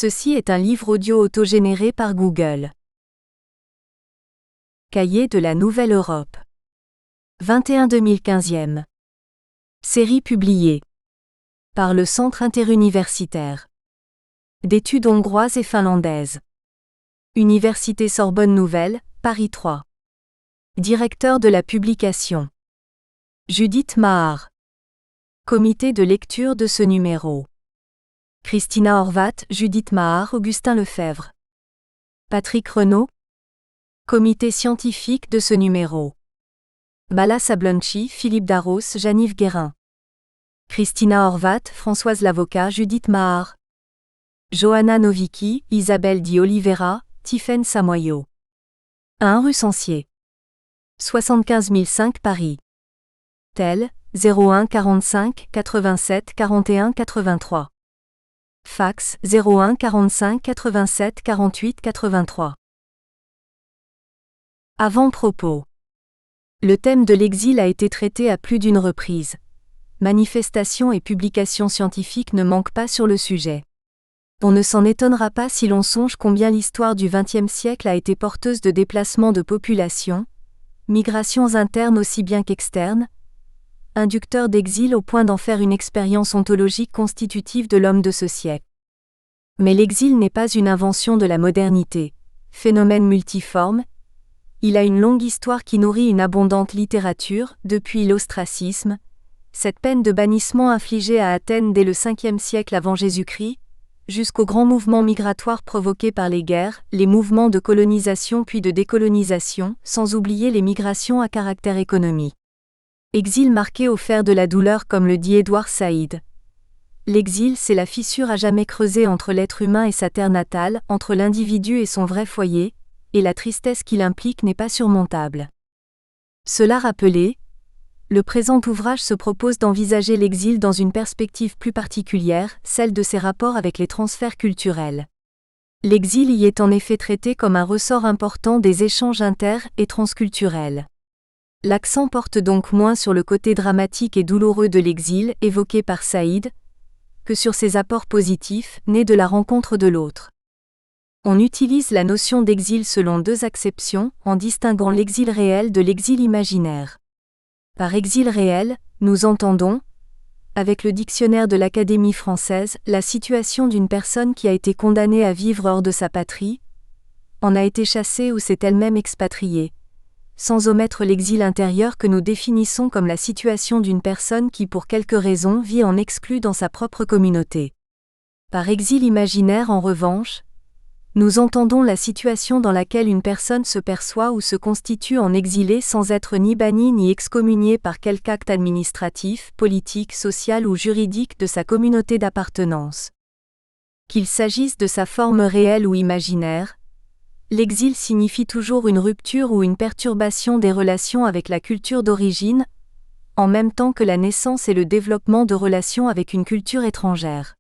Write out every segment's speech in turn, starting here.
Ceci est un livre audio autogénéré par Google. Cahier de la Nouvelle Europe. 21-2015e. Série publiée par le Centre interuniversitaire d'études hongroises et finlandaises. Université Sorbonne Nouvelle, Paris 3. Directeur de la publication. Judith Mahar. Comité de lecture de ce numéro. Christina Horvat, Judith Mahar, Augustin Lefebvre. Patrick Renaud. Comité scientifique de ce numéro. Bala Sablonchi, Philippe Darros, Jean-Yves Guérin. Christina Horvat, Françoise Lavocat, Judith Mahar. Johanna Nowicki, Isabelle Di Oliveira, Tiffaine Samoyo. 1 rue Sancier. 75 005 Paris. Tel, 01 45 87 41 83. Fax, 01 45 87 48 83. Avant-propos. Le thème de l'exil a été traité à plus d'une reprise. Manifestations et publications scientifiques ne manquent pas sur le sujet. On ne s'en étonnera pas si l'on songe combien l'histoire du XXe siècle a été porteuse de déplacements de population, migrations internes aussi bien qu'externes, inducteurs d'exil au point d'en faire une expérience ontologique constitutive de l'homme de ce siècle. Mais l'exil n'est pas une invention de la modernité, phénomène multiforme. Il a une longue histoire qui nourrit une abondante littérature, depuis l'ostracisme, cette peine de bannissement infligée à Athènes dès le 5e siècle avant Jésus-Christ, jusqu'aux grands mouvements migratoires provoqués par les guerres, les mouvements de colonisation puis de décolonisation, sans oublier les migrations à caractère économique. Exil marqué au fer de la douleur comme le dit Édouard Saïd. L'exil, c'est la fissure à jamais creusée entre l'être humain et sa terre natale, entre l'individu et son vrai foyer, et la tristesse qu'il implique n'est pas surmontable. Cela rappelé, le présent ouvrage se propose d'envisager l'exil dans une perspective plus particulière, celle de ses rapports avec les transferts culturels. L'exil y est en effet traité comme un ressort important des échanges inter- et transculturels. L'accent porte donc moins sur le côté dramatique et douloureux de l'exil évoqué par Saïd, que sur ses apports positifs, nés de la rencontre de l'autre. On utilise la notion d'exil selon deux acceptions, en distinguant l'exil réel de l'exil imaginaire. Par exil réel, nous entendons, avec le dictionnaire de l'Académie française, la situation d'une personne qui a été condamnée à vivre hors de sa patrie, en a été chassée ou s'est elle-même expatriée, sans omettre l'exil intérieur que nous définissons comme la situation d'une personne qui pour quelque raison vit en exclu dans sa propre communauté. Par exil imaginaire en revanche, nous entendons la situation dans laquelle une personne se perçoit ou se constitue en exilé sans être ni bannie ni excommuniée par quelque acte administratif, politique, social ou juridique de sa communauté d'appartenance. Qu'il s'agisse de sa forme réelle ou imaginaire, l'exil signifie toujours une rupture ou une perturbation des relations avec la culture d'origine, en même temps que la naissance et le développement de relations avec une culture étrangère.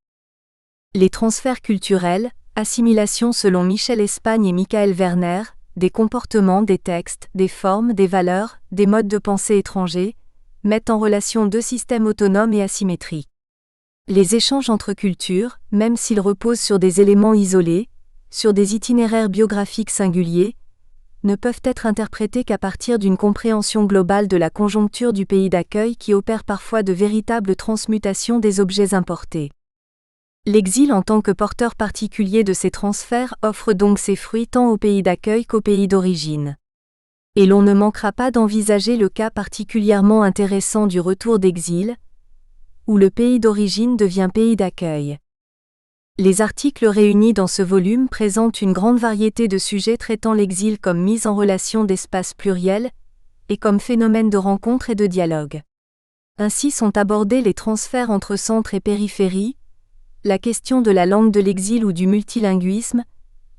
Les transferts culturels, assimilation selon Michel Espagne et Michael Werner, des comportements, des textes, des formes, des valeurs, des modes de pensée étrangers, mettent en relation deux systèmes autonomes et asymétriques. Les échanges entre cultures, même s'ils reposent sur des éléments isolés, sur des itinéraires biographiques singuliers, ne peuvent être interprétés qu'à partir d'une compréhension globale de la conjoncture du pays d'accueil qui opère parfois de véritables transmutations des objets importés. L'exil en tant que porteur particulier de ces transferts offre donc ses fruits tant au pays d'accueil qu'au pays d'origine. Et l'on ne manquera pas d'envisager le cas particulièrement intéressant du retour d'exil, où le pays d'origine devient pays d'accueil. Les articles réunis dans ce volume présentent une grande variété de sujets traitant l'exil comme mise en relation d'espaces pluriels et comme phénomène de rencontre et de dialogue. Ainsi sont abordés les transferts entre centre et périphérie, la question de la langue de l'exil ou du multilinguisme,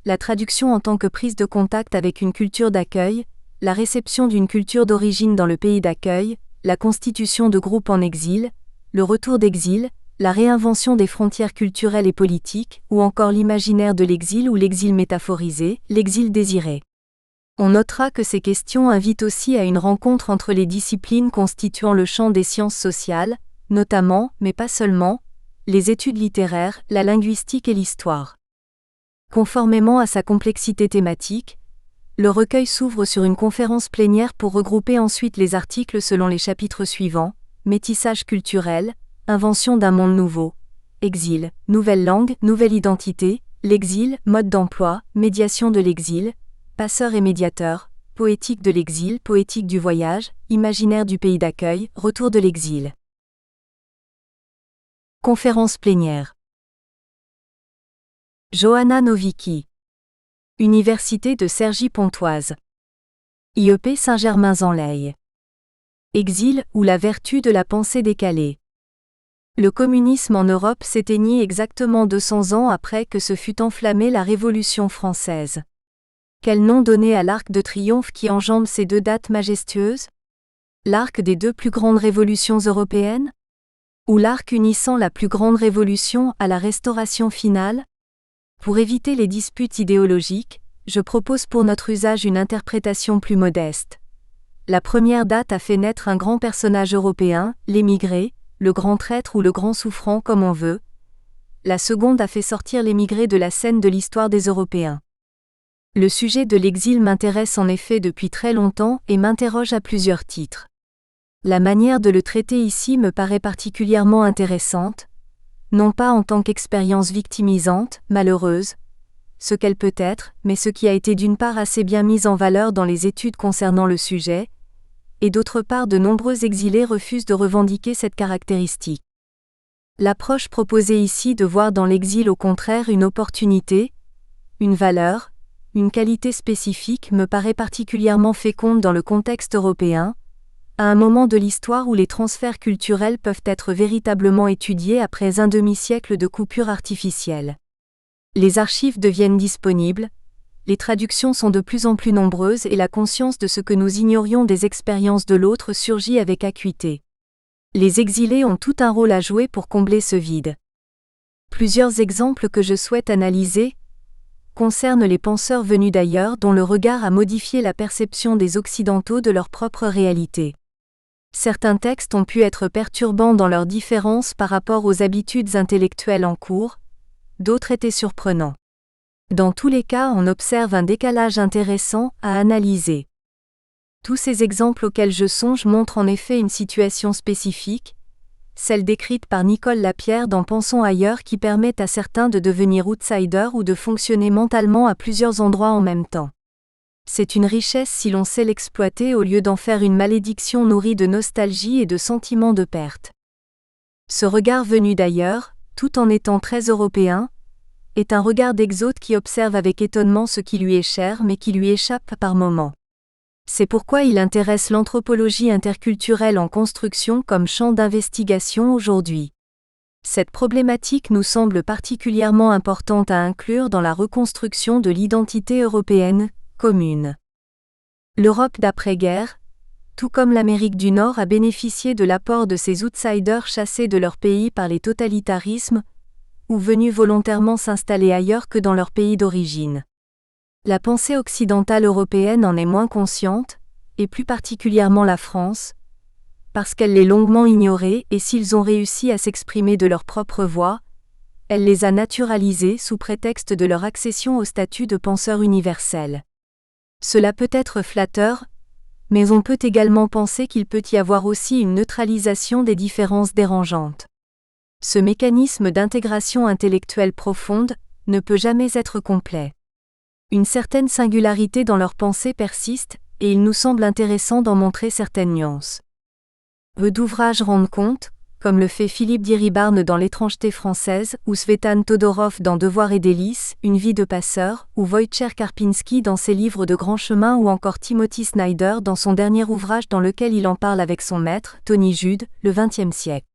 la traduction en tant que prise de contact avec une culture d'accueil, la réception d'une culture d'origine dans le pays d'accueil, la constitution de groupes en exil, le retour d'exil, la réinvention des frontières culturelles et politiques, ou encore l'imaginaire de l'exil ou l'exil métaphorisé, l'exil désiré. On notera que ces questions invitent aussi à une rencontre entre les disciplines constituant le champ des sciences sociales, notamment, mais pas seulement, les études littéraires, la linguistique et l'histoire. Conformément à sa complexité thématique, le recueil s'ouvre sur une conférence plénière pour regrouper ensuite les articles selon les chapitres suivants: métissage culturel, invention d'un monde nouveau, exil, nouvelle langue, nouvelle identité, l'exil, mode d'emploi, médiation de l'exil, passeur et médiateur, poétique de l'exil, poétique du voyage, imaginaire du pays d'accueil, retour de l'exil. Conférence plénière. Johanna Nowicki. Université de Cergy-Pontoise. IEP Saint-Germain-en-Laye. Exil ou la vertu de la pensée décalée. Le communisme en Europe s'éteignit exactement 200 ans après que se fut enflammée la Révolution française. Quel nom donner à l'arc de triomphe qui enjambe ces deux dates majestueuses? L'arc des deux plus grandes révolutions européennes? Ou l'arc unissant la plus grande révolution à la restauration finale? Pour éviter les disputes idéologiques, je propose pour notre usage une interprétation plus modeste. La première date a fait naître un grand personnage européen, l'émigré, le grand traître ou le grand souffrant comme on veut. La seconde a fait sortir l'émigré de la scène de l'histoire des Européens. Le sujet de l'exil m'intéresse en effet depuis très longtemps et m'interroge à plusieurs titres. La manière de le traiter ici me paraît particulièrement intéressante, non pas en tant qu'expérience victimisante, malheureuse, ce qu'elle peut être, mais ce qui a été d'une part assez bien mis en valeur dans les études concernant le sujet, et d'autre part de nombreux exilés refusent de revendiquer cette caractéristique. L'approche proposée ici de voir dans l'exil au contraire une opportunité, une valeur, une qualité spécifique me paraît particulièrement féconde dans le contexte européen, à un moment de l'histoire où les transferts culturels peuvent être véritablement étudiés après un demi-siècle de coupures artificielles. Les archives deviennent disponibles, les traductions sont de plus en plus nombreuses et la conscience de ce que nous ignorions des expériences de l'autre surgit avec acuité. Les exilés ont tout un rôle à jouer pour combler ce vide. Plusieurs exemples que je souhaite analyser concernent les penseurs venus d'ailleurs dont le regard a modifié la perception des Occidentaux de leur propre réalité. Certains textes ont pu être perturbants dans leurs différences par rapport aux habitudes intellectuelles en cours, d'autres étaient surprenants. Dans tous les cas, on observe un décalage intéressant à analyser. Tous ces exemples auxquels je songe montrent en effet une situation spécifique, celle décrite par Nicole Lapierre dans Pensons ailleurs qui permet à certains de devenir outsiders ou de fonctionner mentalement à plusieurs endroits en même temps. C'est une richesse si l'on sait l'exploiter au lieu d'en faire une malédiction nourrie de nostalgie et de sentiments de perte. Ce regard venu d'ailleurs, tout en étant très européen, est un regard d'exode qui observe avec étonnement ce qui lui est cher mais qui lui échappe par moments. C'est pourquoi il intéresse l'anthropologie interculturelle en construction comme champ d'investigation aujourd'hui. Cette problématique nous semble particulièrement importante à inclure dans la reconstruction de l'identité européenne commune. L'Europe d'après-guerre, tout comme l'Amérique du Nord, a bénéficié de l'apport de ces outsiders chassés de leur pays par les totalitarismes, ou venus volontairement s'installer ailleurs que dans leur pays d'origine. La pensée occidentale européenne en est moins consciente, et plus particulièrement la France, parce qu'elle l'est longuement ignorée et s'ils ont réussi à s'exprimer de leur propre voix, elle les a naturalisés sous prétexte de leur accession au statut de penseur universel. Cela peut être flatteur, mais on peut également penser qu'il peut y avoir aussi une neutralisation des différences dérangeantes. Ce mécanisme d'intégration intellectuelle profonde ne peut jamais être complet. Une certaine singularité dans leur pensée persiste, et il nous semble intéressant d'en montrer certaines nuances. Peu d'ouvrages rendent compte, comme le fait Philippe Diribarne dans L'étrangeté française, ou Svetan Todorov dans Devoir et délices, Une vie de passeur, ou Wojciech Karpinski dans ses livres de Grand Chemin ou encore Timothy Snyder dans son dernier ouvrage dans lequel il en parle avec son maître, Tony Judt, le XXe siècle.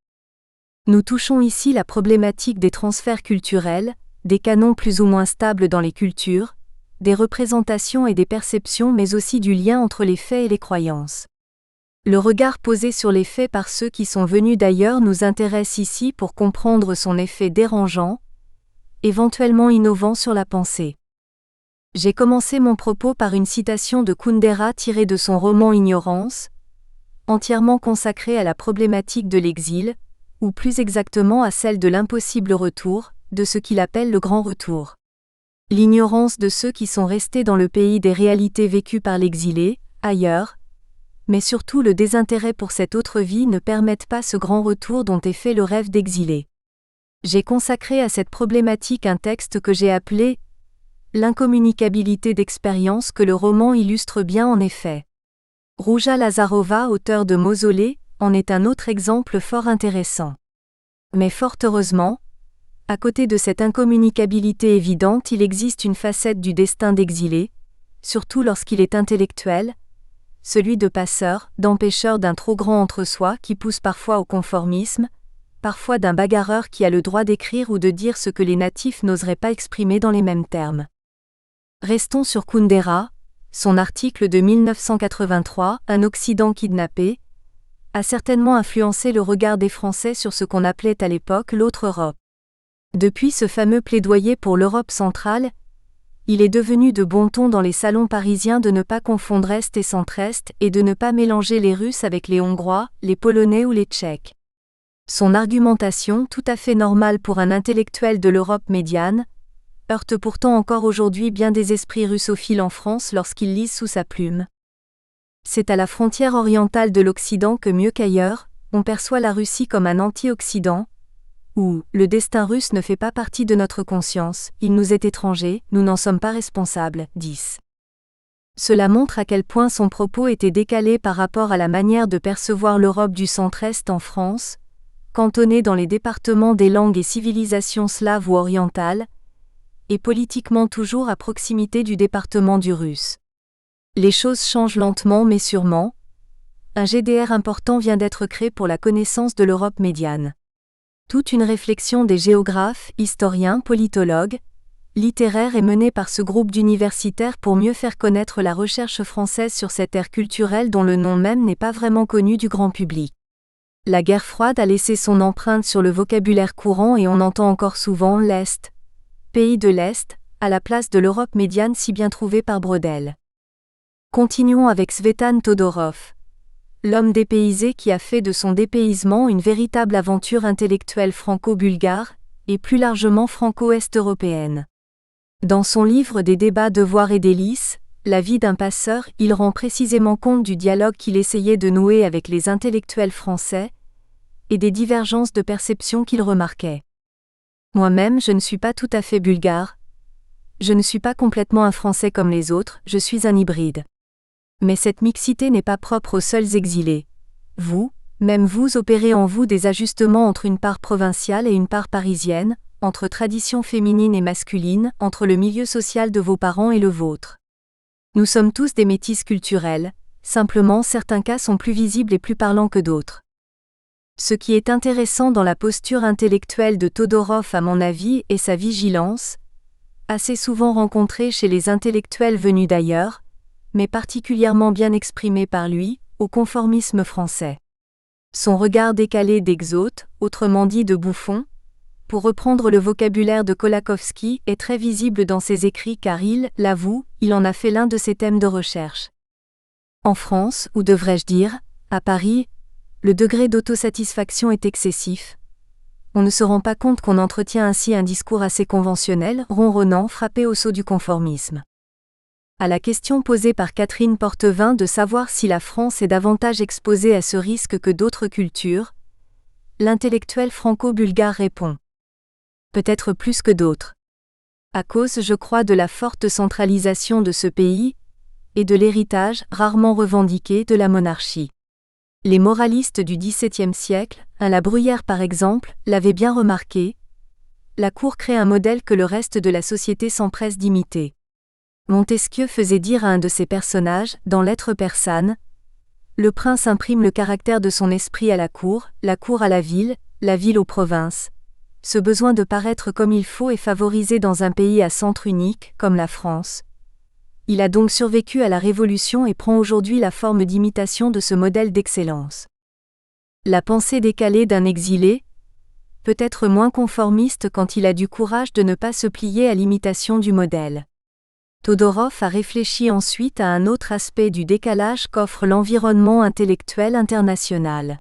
Nous touchons ici la problématique des transferts culturels, des canons plus ou moins stables dans les cultures, des représentations et des perceptions mais aussi du lien entre les faits et les croyances. Le regard posé sur les faits par ceux qui sont venus d'ailleurs nous intéresse ici pour comprendre son effet dérangeant, éventuellement innovant sur la pensée. J'ai commencé mon propos par une citation de Kundera tirée de son roman Ignorance, entièrement consacré à la problématique de l'exil, ou plus exactement à celle de l'impossible retour, de ce qu'il appelle le grand retour. L'ignorance de ceux qui sont restés dans le pays des réalités vécues par l'exilé, ailleurs, mais surtout le désintérêt pour cette autre vie ne permettent pas ce grand retour dont est fait le rêve d'exilé. J'ai consacré à cette problématique un texte que j'ai appelé « L'incommunicabilité d'expérience » que le roman illustre bien en effet. Rouja Lazarova, auteur de Mausolée, en est un autre exemple fort intéressant. Mais fort heureusement, à côté de cette incommunicabilité évidente, il existe une facette du destin d'exilé, surtout lorsqu'il est intellectuel, celui de passeur, d'empêcheur d'un trop grand entre-soi qui pousse parfois au conformisme, parfois d'un bagarreur qui a le droit d'écrire ou de dire ce que les natifs n'oseraient pas exprimer dans les mêmes termes. Restons sur Kundera, son article de 1983, Un Occident kidnappé, a certainement influencé le regard des Français sur ce qu'on appelait à l'époque l'autre Europe. Depuis ce fameux plaidoyer pour l'Europe centrale, il est devenu de bon ton dans les salons parisiens de ne pas confondre Est et Centre-Est et de ne pas mélanger les Russes avec les Hongrois, les Polonais ou les Tchèques. Son argumentation, tout à fait normale pour un intellectuel de l'Europe médiane, heurte pourtant encore aujourd'hui bien des esprits russophiles en France lorsqu'ils lisent sous sa plume. C'est à la frontière orientale de l'Occident que mieux qu'ailleurs, on perçoit la Russie comme un anti-Occident, où le destin russe ne fait pas partie de notre conscience, il nous est étranger, nous n'en sommes pas responsables, 10. Cela montre à quel point son propos était décalé par rapport à la manière de percevoir l'Europe du centre-est en France, cantonnée dans les départements des langues et civilisations slaves ou orientales, et politiquement toujours à proximité du département du russe. Les choses changent lentement mais sûrement. Un GDR important vient d'être créé pour la connaissance de l'Europe médiane. Toute une réflexion des géographes, historiens, politologues, littéraires est menée par ce groupe d'universitaires pour mieux faire connaître la recherche française sur cette ère culturelle dont le nom même n'est pas vraiment connu du grand public. La guerre froide a laissé son empreinte sur le vocabulaire courant et on entend encore souvent l'Est, pays de l'Est, à la place de l'Europe médiane si bien trouvée par Brodel. Continuons avec Tsvetan Todorov, l'homme dépaysé qui a fait de son dépaysement une véritable aventure intellectuelle franco-bulgare, et plus largement franco-est-européenne. Dans son livre Des débats, devoirs et délices, La vie d'un passeur, il rend précisément compte du dialogue qu'il essayait de nouer avec les intellectuels français, et des divergences de perception qu'il remarquait. Moi-même, je ne suis pas tout à fait bulgare. Je ne suis pas complètement un Français comme les autres, je suis un hybride. Mais cette mixité n'est pas propre aux seuls exilés. Vous, même vous opérez en vous des ajustements entre une part provinciale et une part parisienne, entre traditions féminines et masculines, entre le milieu social de vos parents et le vôtre. Nous sommes tous des métis culturels, simplement certains cas sont plus visibles et plus parlants que d'autres. Ce qui est intéressant dans la posture intellectuelle de Todorov à mon avis est sa vigilance, assez souvent rencontrée chez les intellectuels venus d'ailleurs, mais particulièrement bien exprimée par lui, au conformisme français. Son regard décalé d'exote, autrement dit de bouffon, pour reprendre le vocabulaire de Kolakowski, est très visible dans ses écrits car il l'avoue, il en a fait l'un de ses thèmes de recherche. En France, ou devrais-je dire, à Paris, le degré d'autosatisfaction est excessif. On ne se rend pas compte qu'on entretient ainsi un discours assez conventionnel, ronronnant, frappé au sceau du conformisme. À la question posée par Catherine Portevin de savoir si la France est davantage exposée à ce risque que d'autres cultures, l'intellectuel franco-bulgare répond. Peut-être plus que d'autres. À cause, je crois, de la forte centralisation de ce pays, et de l'héritage, rarement revendiqué, de la monarchie. Les moralistes du XVIIe siècle, La Bruyère par exemple, l'avaient bien remarqué. La cour crée un modèle que le reste de la société s'empresse d'imiter. Montesquieu faisait dire à un de ses personnages, dans Lettres persanes, « Le prince imprime le caractère de son esprit à la cour à la ville aux provinces. Ce besoin de paraître comme il faut est favorisé dans un pays à centre unique, comme la France. Il a donc survécu à la Révolution et prend aujourd'hui la forme d'imitation de ce modèle d'excellence. » La pensée décalée d'un exilé, peut être moins conformiste quand il a du courage de ne pas se plier à l'imitation du modèle. Todorov a réfléchi ensuite à un autre aspect du décalage qu'offre l'environnement intellectuel international.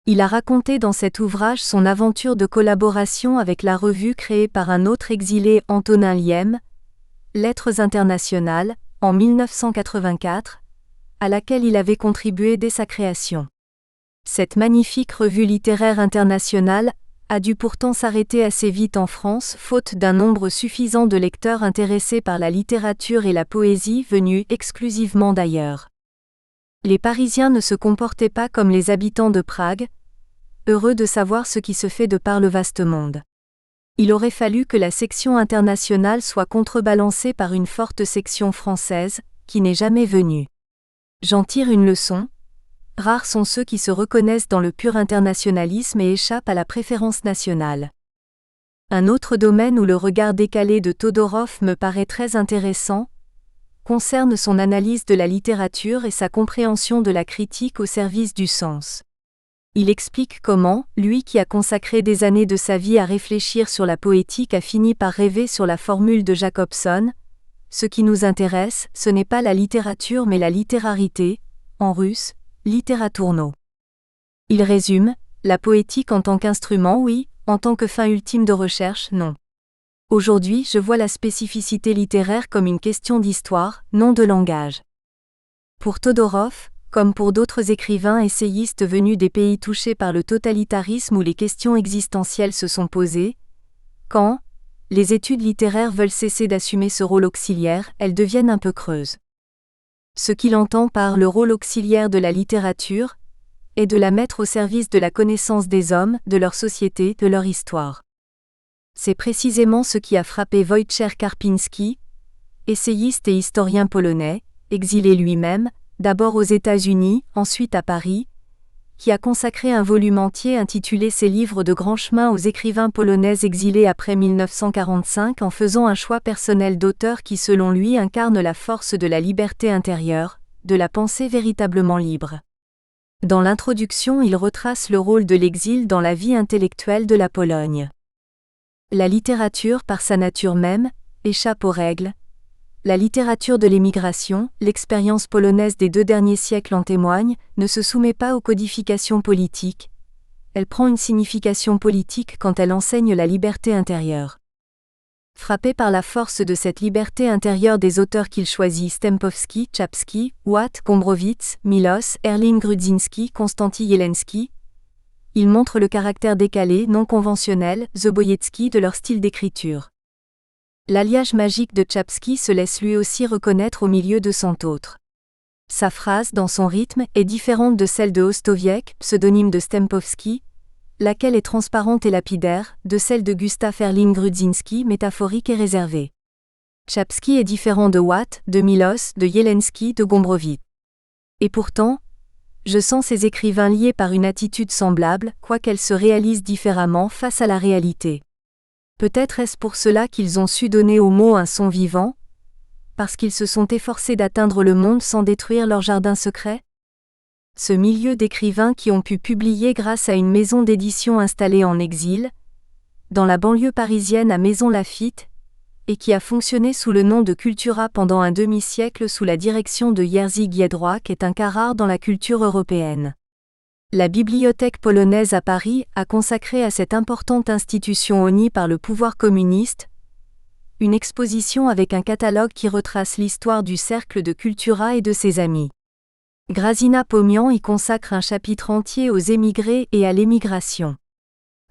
Il a raconté dans cet ouvrage son aventure de collaboration avec la revue créée par un autre exilé, Antonin Liem, Lettres internationales, en 1984, à laquelle il avait contribué dès sa création. Cette magnifique revue littéraire internationale a dû pourtant s'arrêter assez vite en France faute d'un nombre suffisant de lecteurs intéressés par la littérature et la poésie venus exclusivement d'ailleurs. Les Parisiens ne se comportaient pas comme les habitants de Prague, heureux de savoir ce qui se fait de par le vaste monde. Il aurait fallu que la section internationale soit contrebalancée par une forte section française, qui n'est jamais venue. J'en tire une leçon. Rares sont ceux qui se reconnaissent dans le pur internationalisme et échappent à la préférence nationale. Un autre domaine où le regard décalé de Todorov me paraît très intéressant concerne son analyse de la littérature et sa compréhension de la critique au service du sens. Il explique comment, lui qui a consacré des années de sa vie à réfléchir sur la poétique a fini par rêver sur la formule de Jacobson. Ce qui nous intéresse, ce n'est pas la littérature mais la littérarité, en russe, littératurno. Il résume, la poétique en tant qu'instrument oui, en tant que fin ultime de recherche non. Aujourd'hui je vois la spécificité littéraire comme une question d'histoire, non de langage. Pour Todorov, comme pour d'autres écrivains essayistes venus des pays touchés par le totalitarisme où les questions existentielles se sont posées, quand les études littéraires veulent cesser d'assumer ce rôle auxiliaire, elles deviennent un peu creuses. Ce qu'il entend par le rôle auxiliaire de la littérature est de la mettre au service de la connaissance des hommes, de leur société, de leur histoire. C'est précisément ce qui a frappé Wojciech Karpiński, essayiste et historien polonais, exilé lui-même, d'abord aux États-Unis, ensuite à Paris, qui a consacré un volume entier intitulé Ses livres de grand chemin aux écrivains polonais exilés après 1945 en faisant un choix personnel d'auteur qui selon lui incarne la force de la liberté intérieure, de la pensée véritablement libre. Dans l'introduction, il retrace le rôle de l'exil dans la vie intellectuelle de la Pologne. La littérature, par sa nature même, échappe aux règles. La littérature de l'émigration, l'expérience polonaise des 2 derniers siècles en témoigne, ne se soumet pas aux codifications politiques. Elle prend une signification politique quand elle enseigne la liberté intérieure. Frappé par la force de cette liberté intérieure des auteurs qu'il choisit Stępowski, Czapski, Watt, Gombrowicz, Milosz, Erling Grudzinski, Konstanty Jelenski, il montre le caractère décalé, non conventionnel, Zabojecki de leur style d'écriture. L'alliage magique de Czapski se laisse lui aussi reconnaître au milieu de cent autres. Sa phrase, dans son rythme, est différente de celle de Ostowiec, pseudonyme de Stępowski, laquelle est transparente et lapidaire, de celle de Gustav Erling Grudzinski, métaphorique et réservée. Czapski est différent de Watt, de Milosz, de Jelenski, de Gombrowicz. Et pourtant, je sens ces écrivains liés par une attitude semblable, quoiqu'elle se réalise différemment face à la réalité. Peut-être est-ce pour cela qu'ils ont su donner aux mots un son vivant, parce qu'ils se sont efforcés d'atteindre le monde sans détruire leur jardin secret ? Ce milieu d'écrivains qui ont pu publier grâce à une maison d'édition installée en exil, dans la banlieue parisienne à Maison Lafitte, et qui a fonctionné sous le nom de Cultura pendant un demi-siècle sous la direction de Jerzy Giedroyc est un cas rare dans la culture européenne. La bibliothèque polonaise à Paris a consacré à cette importante institution honnie par le pouvoir communiste une exposition avec un catalogue qui retrace l'histoire du cercle de Cultura et de ses amis. Grażyna Pomian y consacre un chapitre entier aux émigrés et à l'émigration.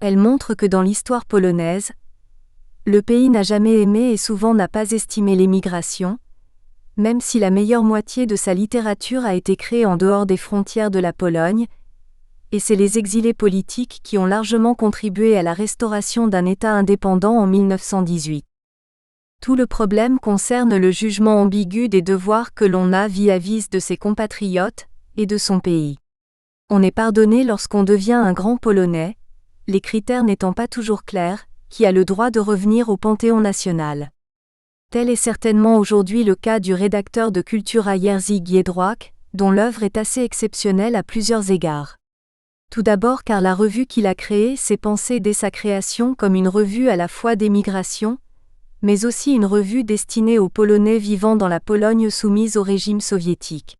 Elle montre que dans l'histoire polonaise, le pays n'a jamais aimé et souvent n'a pas estimé l'émigration, même si la meilleure moitié de sa littérature a été créée en dehors des frontières de la Pologne, et c'est les exilés politiques qui ont largement contribué à la restauration d'un État indépendant en 1918. Tout le problème concerne le jugement ambigu des devoirs que l'on a vis-à-vis de ses compatriotes et de son pays. On est pardonné lorsqu'on devient un grand Polonais, les critères n'étant pas toujours clairs, qui a le droit de revenir au Panthéon national. Tel est certainement aujourd'hui le cas du rédacteur de Cultura Jerzy Giedroyc, dont l'œuvre est assez exceptionnelle à plusieurs égards. Tout d'abord car la revue qu'il a créée s'est pensée dès sa création comme une revue à la fois d'émigration, mais aussi une revue destinée aux Polonais vivant dans la Pologne soumise au régime soviétique.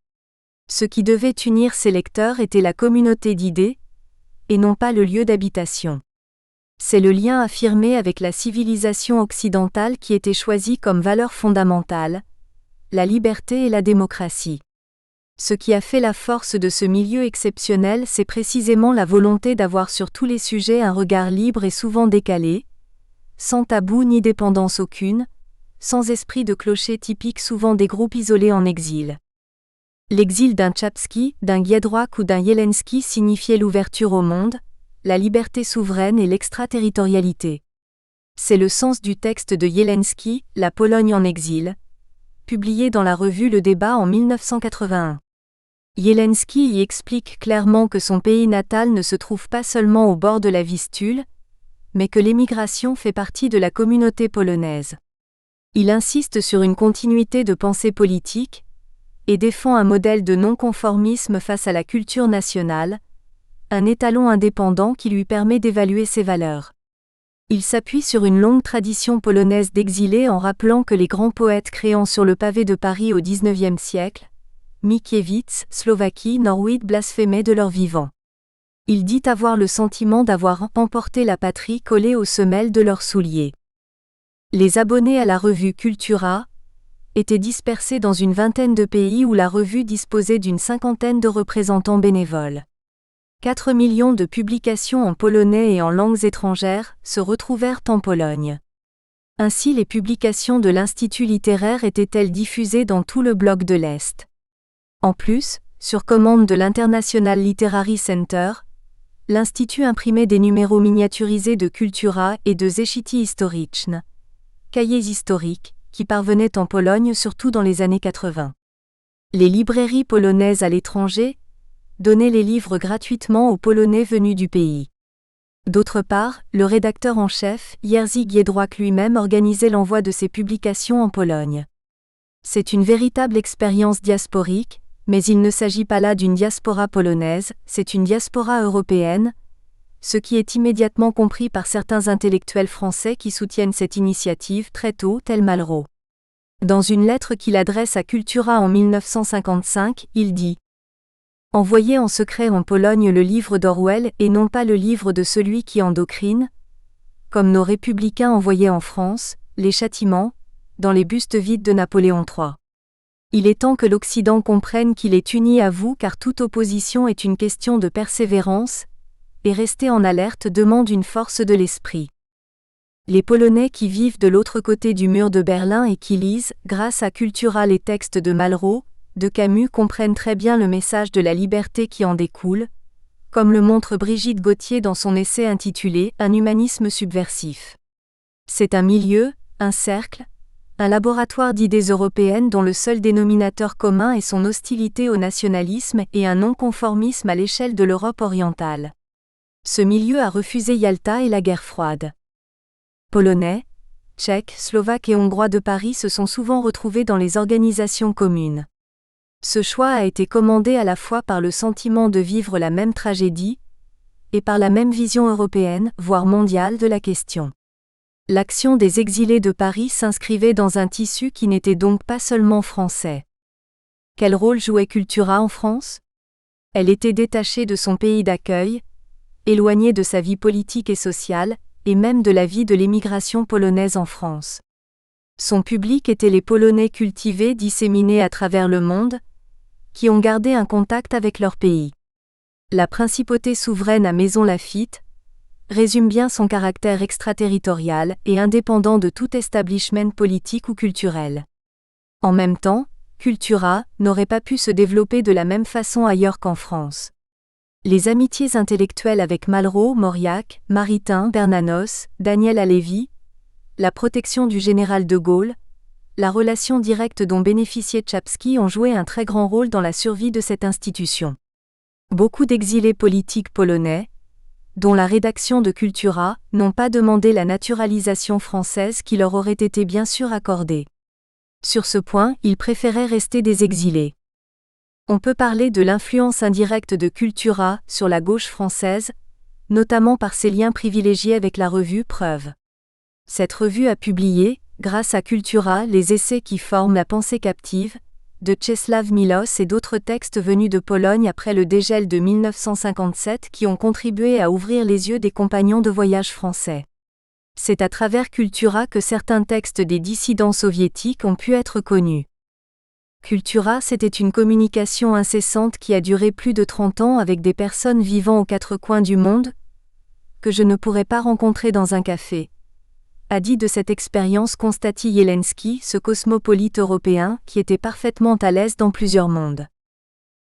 Ce qui devait unir ses lecteurs était la communauté d'idées, et non pas le lieu d'habitation. C'est le lien affirmé avec la civilisation occidentale qui était choisi comme valeur fondamentale, la liberté et la démocratie. Ce qui a fait la force de ce milieu exceptionnel, c'est précisément la volonté d'avoir sur tous les sujets un regard libre et souvent décalé, sans tabou ni dépendance aucune, sans esprit de clocher typique souvent des groupes isolés en exil. L'exil d'un Chapsky, d'un Giedroyc ou d'un Jelensky signifiait l'ouverture au monde, la liberté souveraine et l'extraterritorialité. C'est le sens du texte de Jelensky, La Pologne en exil, publié dans la revue Le Débat en 1981. Jelensky y explique clairement que son pays natal ne se trouve pas seulement au bord de la Vistule, mais que l'émigration fait partie de la communauté polonaise. Il insiste sur une continuité de pensée politique, et défend un modèle de non-conformisme face à la culture nationale, un étalon indépendant qui lui permet d'évaluer ses valeurs. Il s'appuie sur une longue tradition polonaise d'exilés en rappelant que les grands poètes créant sur le pavé de Paris au XIXe siècle, Mickiewicz, Slovaquie, Norwid blasphémaient de leur vivant. Il dit avoir le sentiment d'avoir emporté la patrie collée aux semelles de leurs souliers. Les abonnés à la revue Cultura étaient dispersés dans une vingtaine de pays où la revue disposait d'une cinquantaine de représentants bénévoles. 4 millions de publications en polonais et en langues étrangères se retrouvèrent en Pologne. Ainsi les publications de l'Institut littéraire étaient-elles diffusées dans tout le bloc de l'Est. En plus, sur commande de l'International Literary Center, l'Institut imprimait des numéros miniaturisés de Cultura et de Zeszyty Historyczne, cahiers historiques, qui parvenaient en Pologne surtout dans les années 80. Les librairies polonaises à l'étranger donnaient les livres gratuitement aux Polonais venus du pays. D'autre part, le rédacteur en chef, Jerzy Giedroyc lui-même organisait l'envoi de ses publications en Pologne. C'est une véritable expérience diasporique, mais il ne s'agit pas là d'une diaspora polonaise, c'est une diaspora européenne, ce qui est immédiatement compris par certains intellectuels français qui soutiennent cette initiative très tôt, tel Malraux. Dans une lettre qu'il adresse à Cultura en 1955, il dit « Envoyez en secret en Pologne le livre d'Orwell et non pas le livre de celui qui endoctrine, comme nos républicains envoyaient en France, les châtiments, dans les bustes vides de Napoléon III. Il est temps que l'Occident comprenne qu'il est uni à vous car toute opposition est une question de persévérance, et rester en alerte demande une force de l'esprit. Les Polonais qui vivent de l'autre côté du mur de Berlin et qui lisent, grâce à Cultura, les textes de Malraux, de Camus comprennent très bien le message de la liberté qui en découle, comme le montre Brigitte Gauthier dans son essai intitulé « Un humanisme subversif ». C'est un milieu, un cercle, un laboratoire d'idées européennes dont le seul dénominateur commun est son hostilité au nationalisme et un non-conformisme à l'échelle de l'Europe orientale. Ce milieu a refusé Yalta et la guerre froide. Polonais, Tchèques, Slovaques et Hongrois de Paris se sont souvent retrouvés dans les organisations communes. Ce choix a été commandé à la fois par le sentiment de vivre la même tragédie et par la même vision européenne, voire mondiale de la question. L'action des exilés de Paris s'inscrivait dans un tissu qui n'était donc pas seulement français. Quel rôle jouait Cultura en France ? Elle était détachée de son pays d'accueil, éloignée de sa vie politique et sociale, et même de la vie de l'émigration polonaise en France. Son public était les Polonais cultivés disséminés à travers le monde, qui ont gardé un contact avec leur pays. La principauté souveraine à Maisons Laffitte résume bien son caractère extraterritorial et indépendant de tout establishment politique ou culturel. En même temps, Cultura n'aurait pas pu se développer de la même façon ailleurs qu'en France. Les amitiés intellectuelles avec Malraux, Mauriac, Maritain, Bernanos, Daniel Halévy, la protection du général de Gaulle, la relation directe dont bénéficiait Chapsky ont joué un très grand rôle dans la survie de cette institution. Beaucoup d'exilés politiques polonais, dont la rédaction de Cultura, n'ont pas demandé la naturalisation française qui leur aurait été bien sûr accordée. Sur ce point, ils préféraient rester des exilés. On peut parler de l'influence indirecte de Cultura sur la gauche française, notamment par ses liens privilégiés avec la revue Preuve. Cette revue a publié, grâce à Cultura, les essais qui forment la pensée captive, de Czesław Miłosz et d'autres textes venus de Pologne après le dégel de 1957 qui ont contribué à ouvrir les yeux des compagnons de voyage français. C'est à travers Kultura que certains textes des dissidents soviétiques ont pu être connus. Kultura, c'était une communication incessante qui a duré plus de 30 ans avec des personnes vivant aux quatre coins du monde, que je ne pourrais pas rencontrer dans un café, a dit de cette expérience Konstanty Jelenski, ce cosmopolite européen qui était parfaitement à l'aise dans plusieurs mondes.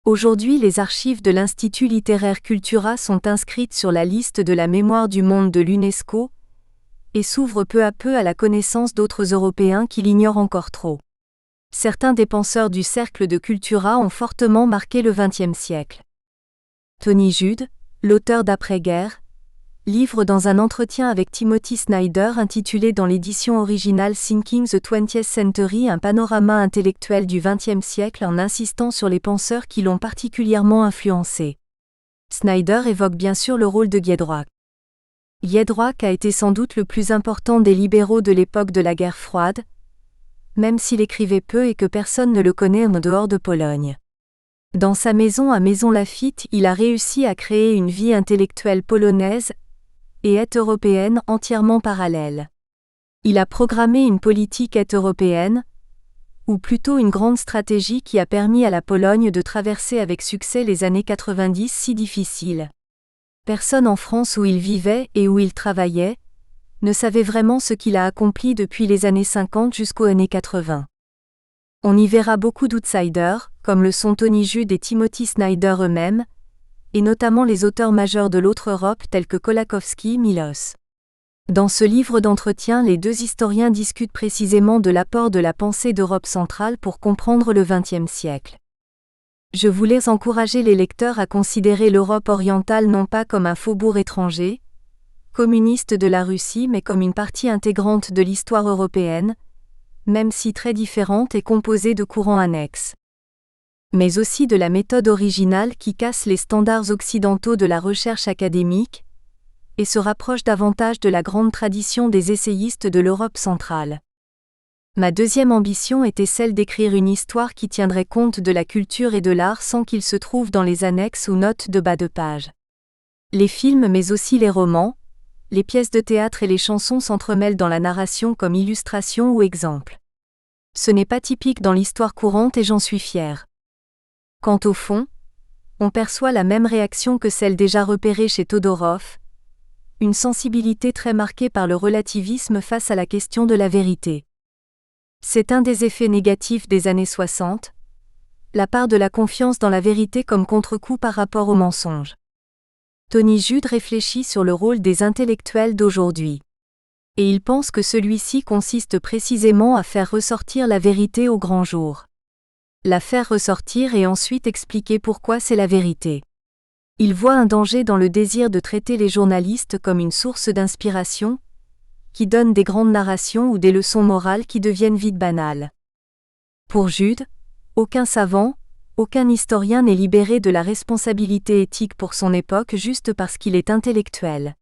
Aujourd'hui, les archives de l'Institut littéraire Kultura sont inscrites sur la liste de la mémoire du monde de l'UNESCO et s'ouvrent peu à peu à la connaissance d'autres Européens qui l'ignorent encore trop. Certains des penseurs du cercle de Kultura ont fortement marqué le XXe siècle. Tony Judt, l'auteur d'après-guerre, livre dans un entretien avec Timothy Snyder intitulé dans l'édition originale Thinking the 20th Century un panorama intellectuel du XXe siècle en insistant sur les penseurs qui l'ont particulièrement influencé. Snyder évoque bien sûr le rôle de Giedroyc. Giedroyc a été sans doute le plus important des libéraux de l'époque de la guerre froide, même s'il écrivait peu et que personne ne le connaît en dehors de Pologne. Dans sa maison à Maison Lafitte, il a réussi à créer une vie intellectuelle polonaise et est-européenne entièrement parallèle. Il a programmé une politique est-européenne, ou plutôt une grande stratégie qui a permis à la Pologne de traverser avec succès les années 90 si difficiles. Personne en France où il vivait et où il travaillait ne savait vraiment ce qu'il a accompli depuis les années 50 jusqu'aux années 80. On y verra beaucoup d'outsiders, comme le sont Tony Judt et Timothy Snyder eux-mêmes, et notamment les auteurs majeurs de l'autre Europe tels que Kolakowski, Miłosz. Dans ce livre d'entretien, les deux historiens discutent précisément de l'apport de la pensée d'Europe centrale pour comprendre le XXe siècle. Je voulais encourager les lecteurs à considérer l'Europe orientale non pas comme un faubourg étranger, communiste de la Russie, mais comme une partie intégrante de l'histoire européenne, même si très différente et composée de courants annexes. Mais aussi de la méthode originale qui casse les standards occidentaux de la recherche académique et se rapproche davantage de la grande tradition des essayistes de l'Europe centrale. Ma deuxième ambition était celle d'écrire une histoire qui tiendrait compte de la culture et de l'art sans qu'ils se trouvent dans les annexes ou notes de bas de page. Les films mais aussi les romans, les pièces de théâtre et les chansons s'entremêlent dans la narration comme illustration ou exemple. Ce n'est pas typique dans l'histoire courante et j'en suis fière. Quant au fond, on perçoit la même réaction que celle déjà repérée chez Todorov, une sensibilité très marquée par le relativisme face à la question de la vérité. C'est un des effets négatifs des années 60, la part de la confiance dans la vérité comme contre-coup par rapport au mensonge. Tony Judt réfléchit sur le rôle des intellectuels d'aujourd'hui. Et il pense que celui-ci consiste précisément à faire ressortir la vérité au grand jour. La faire ressortir et ensuite expliquer pourquoi c'est la vérité. Il voit un danger dans le désir de traiter les journalistes comme une source d'inspiration, qui donne des grandes narrations ou des leçons morales qui deviennent vite banales. Pour Judt, aucun savant, aucun historien n'est libéré de la responsabilité éthique pour son époque juste parce qu'il est intellectuel.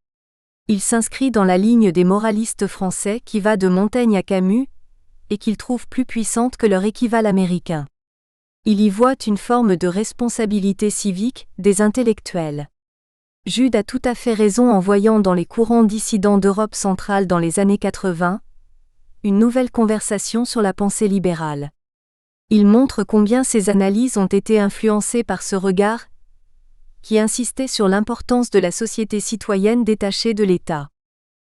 Il s'inscrit dans la ligne des moralistes français qui va de Montaigne à Camus, et qu'il trouve plus puissante que leur équivalent américain. Il y voit une forme de responsabilité civique des intellectuels. Judt a tout à fait raison en voyant dans les courants dissidents d'Europe centrale dans les années 80 une nouvelle conversation sur la pensée libérale. Il montre combien ces analyses ont été influencées par ce regard qui insistait sur l'importance de la société citoyenne détachée de l'État.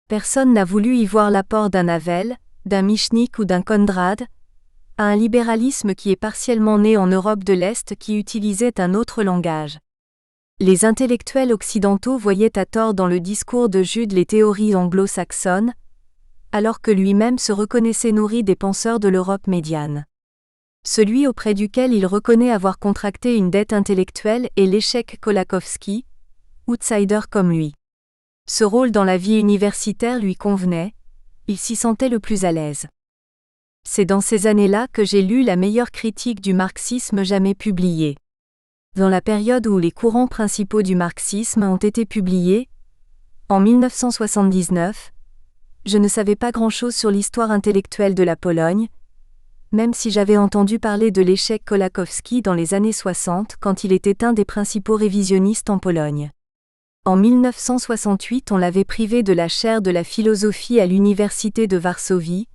Personne n'a voulu y voir l'apport d'un Havel, d'un Michnik ou d'un Konrad, à un libéralisme qui est partiellement né en Europe de l'Est qui utilisait un autre langage. Les intellectuels occidentaux voyaient à tort dans le discours de Judt les théories anglo-saxonnes, alors que lui-même se reconnaissait nourri des penseurs de l'Europe médiane. Celui auprès duquel il reconnaît avoir contracté une dette intellectuelle est l'échec Kolakowski, outsider comme lui. Ce rôle dans la vie universitaire lui convenait, il s'y sentait le plus à l'aise. C'est dans ces années-là que j'ai lu la meilleure critique du marxisme jamais publiée. Dans la période où les courants principaux du marxisme ont été publiés, en 1979, je ne savais pas grand-chose sur l'histoire intellectuelle de la Pologne, même si j'avais entendu parler de l'échec Kolakowski dans les années 60 quand il était un des principaux révisionnistes en Pologne. En 1968, on l'avait privé de la chaire de la philosophie à l'université de Varsovie,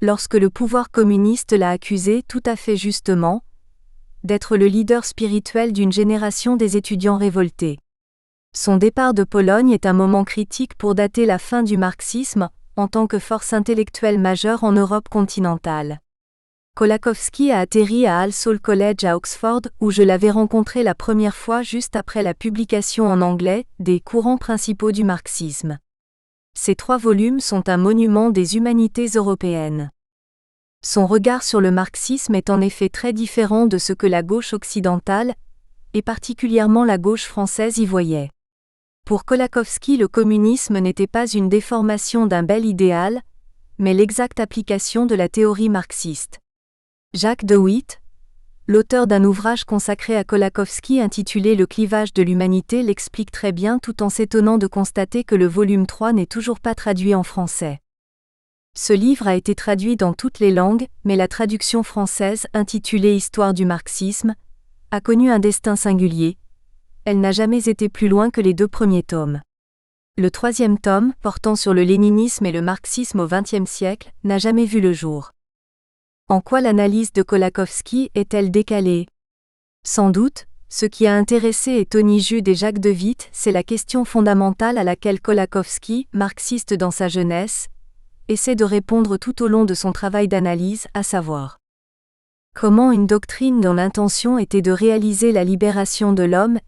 lorsque le pouvoir communiste l'a accusé tout à fait justement d'être le leader spirituel d'une génération des étudiants révoltés. Son départ de Pologne est un moment critique pour dater la fin du marxisme en tant que force intellectuelle majeure en Europe continentale. Kolakowski a atterri à All Souls College à Oxford où je l'avais rencontré la première fois juste après la publication en anglais des courants principaux du marxisme. Ces 3 volumes sont un monument des humanités européennes. Son regard sur le marxisme est en effet très différent de ce que la gauche occidentale, et particulièrement la gauche française y voyait. Pour Kolakowski, le communisme n'était pas une déformation d'un bel idéal, mais l'exacte application de la théorie marxiste. Jacques de Witt, l'auteur d'un ouvrage consacré à Kolakowski intitulé Le clivage de l'humanité, l'explique très bien tout en s'étonnant de constater que le volume 3 n'est toujours pas traduit en français. Ce livre a été traduit dans toutes les langues, mais la traduction française, intitulée Histoire du marxisme, a connu un destin singulier. Elle n'a jamais été plus loin que les 2 premiers tomes. Le 3e tome, portant sur le léninisme et le marxisme au XXe siècle, n'a jamais vu le jour. En quoi l'analyse de Kolakowski est-elle décalée ? Sans doute, ce qui a intéressé Tony Judt et Jacques de Witt, c'est la question fondamentale à laquelle Kolakowski, marxiste dans sa jeunesse, essaie de répondre tout au long de son travail d'analyse, à savoir comment une doctrine dont l'intention était de réaliser la libération de l'homme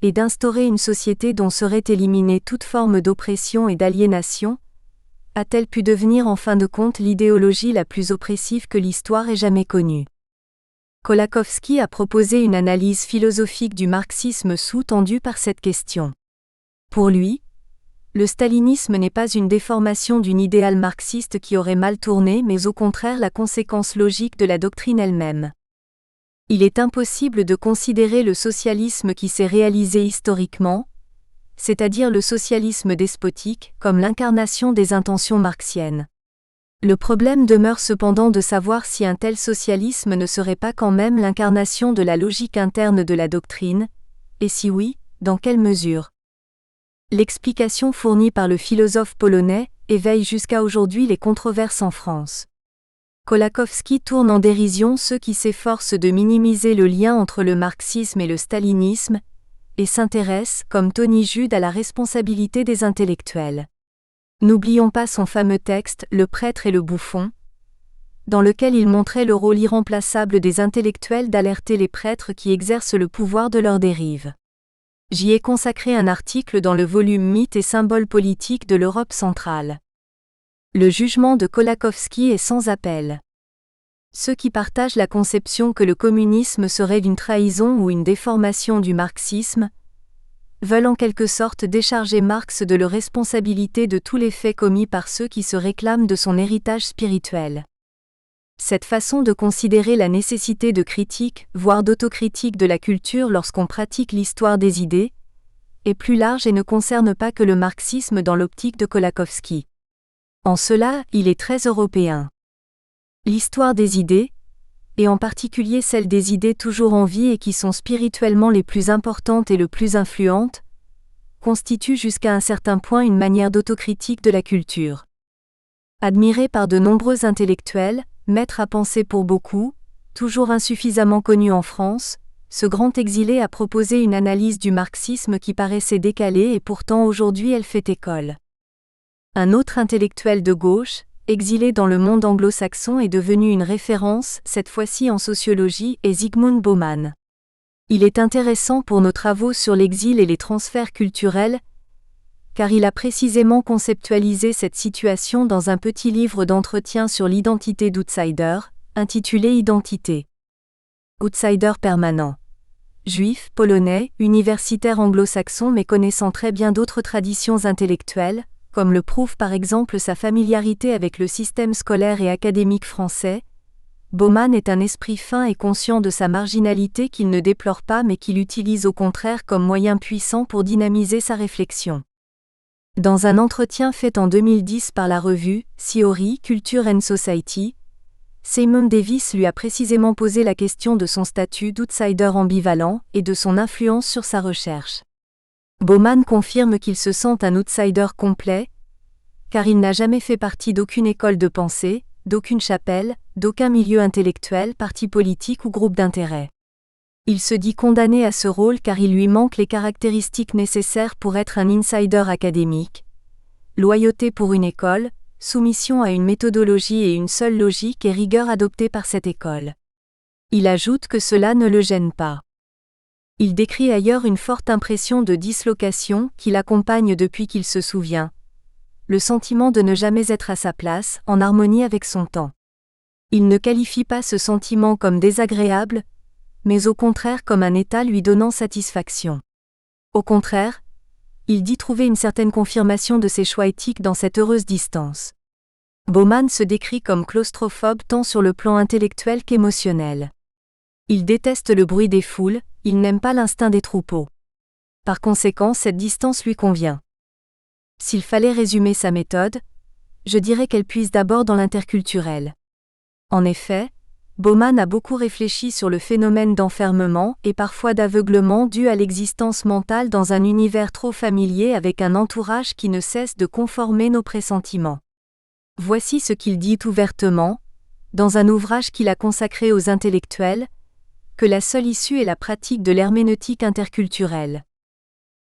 et d'instaurer une société dont serait éliminée toute forme d'oppression et d'aliénation, a-t-elle pu devenir en fin de compte l'idéologie la plus oppressive que l'histoire ait jamais connue ? Kolakowski a proposé une analyse philosophique du marxisme sous-tendue par cette question. Pour lui, le stalinisme n'est pas une déformation d'une idéal marxiste qui aurait mal tourné mais au contraire la conséquence logique de la doctrine elle-même. Il est impossible de considérer le socialisme qui s'est réalisé historiquement, c'est-à-dire le socialisme despotique, comme l'incarnation des intentions marxiennes. Le problème demeure cependant de savoir si un tel socialisme ne serait pas quand même l'incarnation de la logique interne de la doctrine, et si oui, dans quelle mesure ? L'explication fournie par le philosophe polonais éveille jusqu'à aujourd'hui les controverses en France. Kolakowski tourne en dérision ceux qui s'efforcent de minimiser le lien entre le marxisme et le stalinisme, et s'intéresse, comme Tony Judt, à la responsabilité des intellectuels. N'oublions pas son fameux texte « Le prêtre et le bouffon », dans lequel il montrait le rôle irremplaçable des intellectuels d'alerter les prêtres qui exercent le pouvoir de leurs dérives. J'y ai consacré un article dans le volume Mythes et symboles politiques de l'Europe centrale. Le jugement de Kolakowski est sans appel. Ceux qui partagent la conception que le communisme serait une trahison ou une déformation du marxisme veulent en quelque sorte décharger Marx de leur responsabilité de tous les faits commis par ceux qui se réclament de son héritage spirituel. Cette façon de considérer la nécessité de critique, voire d'autocritique de la culture lorsqu'on pratique l'histoire des idées, est plus large et ne concerne pas que le marxisme dans l'optique de Kolakowski. En cela, il est très européen. L'histoire des idées, et en particulier celle des idées toujours en vie et qui sont spirituellement les plus importantes et le plus influentes, constitue jusqu'à un certain point une manière d'autocritique de la culture. Admiré par de nombreux intellectuels, maître à penser pour beaucoup, toujours insuffisamment connu en France, ce grand exilé a proposé une analyse du marxisme qui paraissait décalée et pourtant aujourd'hui elle fait école. Un autre intellectuel de gauche, exilé dans le monde anglo-saxon, est devenu une référence, cette fois-ci en sociologie, est Zygmunt Bauman. Il est intéressant pour nos travaux sur l'exil et les transferts culturels, car il a précisément conceptualisé cette situation dans un petit livre d'entretien sur l'identité d'outsider, intitulé Identité. Outsider permanent. Juif, polonais, universitaire anglo-saxon mais connaissant très bien d'autres traditions intellectuelles, comme le prouve par exemple sa familiarité avec le système scolaire et académique français, Bauman est un esprit fin et conscient de sa marginalité qu'il ne déplore pas mais qu'il utilise au contraire comme moyen puissant pour dynamiser sa réflexion. Dans un entretien fait en 2010 par la revue Theory, Culture and Society, Simon Davis lui a précisément posé la question de son statut d'outsider ambivalent et de son influence sur sa recherche. Bauman confirme qu'il se sent un outsider complet, car il n'a jamais fait partie d'aucune école de pensée, d'aucune chapelle, d'aucun milieu intellectuel, parti politique ou groupe d'intérêt. Il se dit condamné à ce rôle car il lui manque les caractéristiques nécessaires pour être un insider académique. Loyauté pour une école, soumission à une méthodologie et une seule logique et rigueur adoptée par cette école. Il ajoute que cela ne le gêne pas. Il décrit ailleurs une forte impression de dislocation qui l'accompagne depuis qu'il se souvient. Le sentiment de ne jamais être à sa place, en harmonie avec son temps. Il ne qualifie pas ce sentiment comme désagréable, mais au contraire comme un état lui donnant satisfaction. Au contraire, il dit trouver une certaine confirmation de ses choix éthiques dans cette heureuse distance. Bauman se décrit comme claustrophobe tant sur le plan intellectuel qu'émotionnel. Il déteste le bruit des foules, il n'aime pas l'instinct des troupeaux. Par conséquent, cette distance lui convient. S'il fallait résumer sa méthode, je dirais qu'elle puise d'abord dans l'interculturel. En effet, Bauman a beaucoup réfléchi sur le phénomène d'enfermement et parfois d'aveuglement dû à l'existence mentale dans un univers trop familier avec un entourage qui ne cesse de conformer nos pressentiments. Voici ce qu'il dit ouvertement, dans un ouvrage qu'il a consacré aux intellectuels, que la seule issue est la pratique de l'herméneutique interculturelle.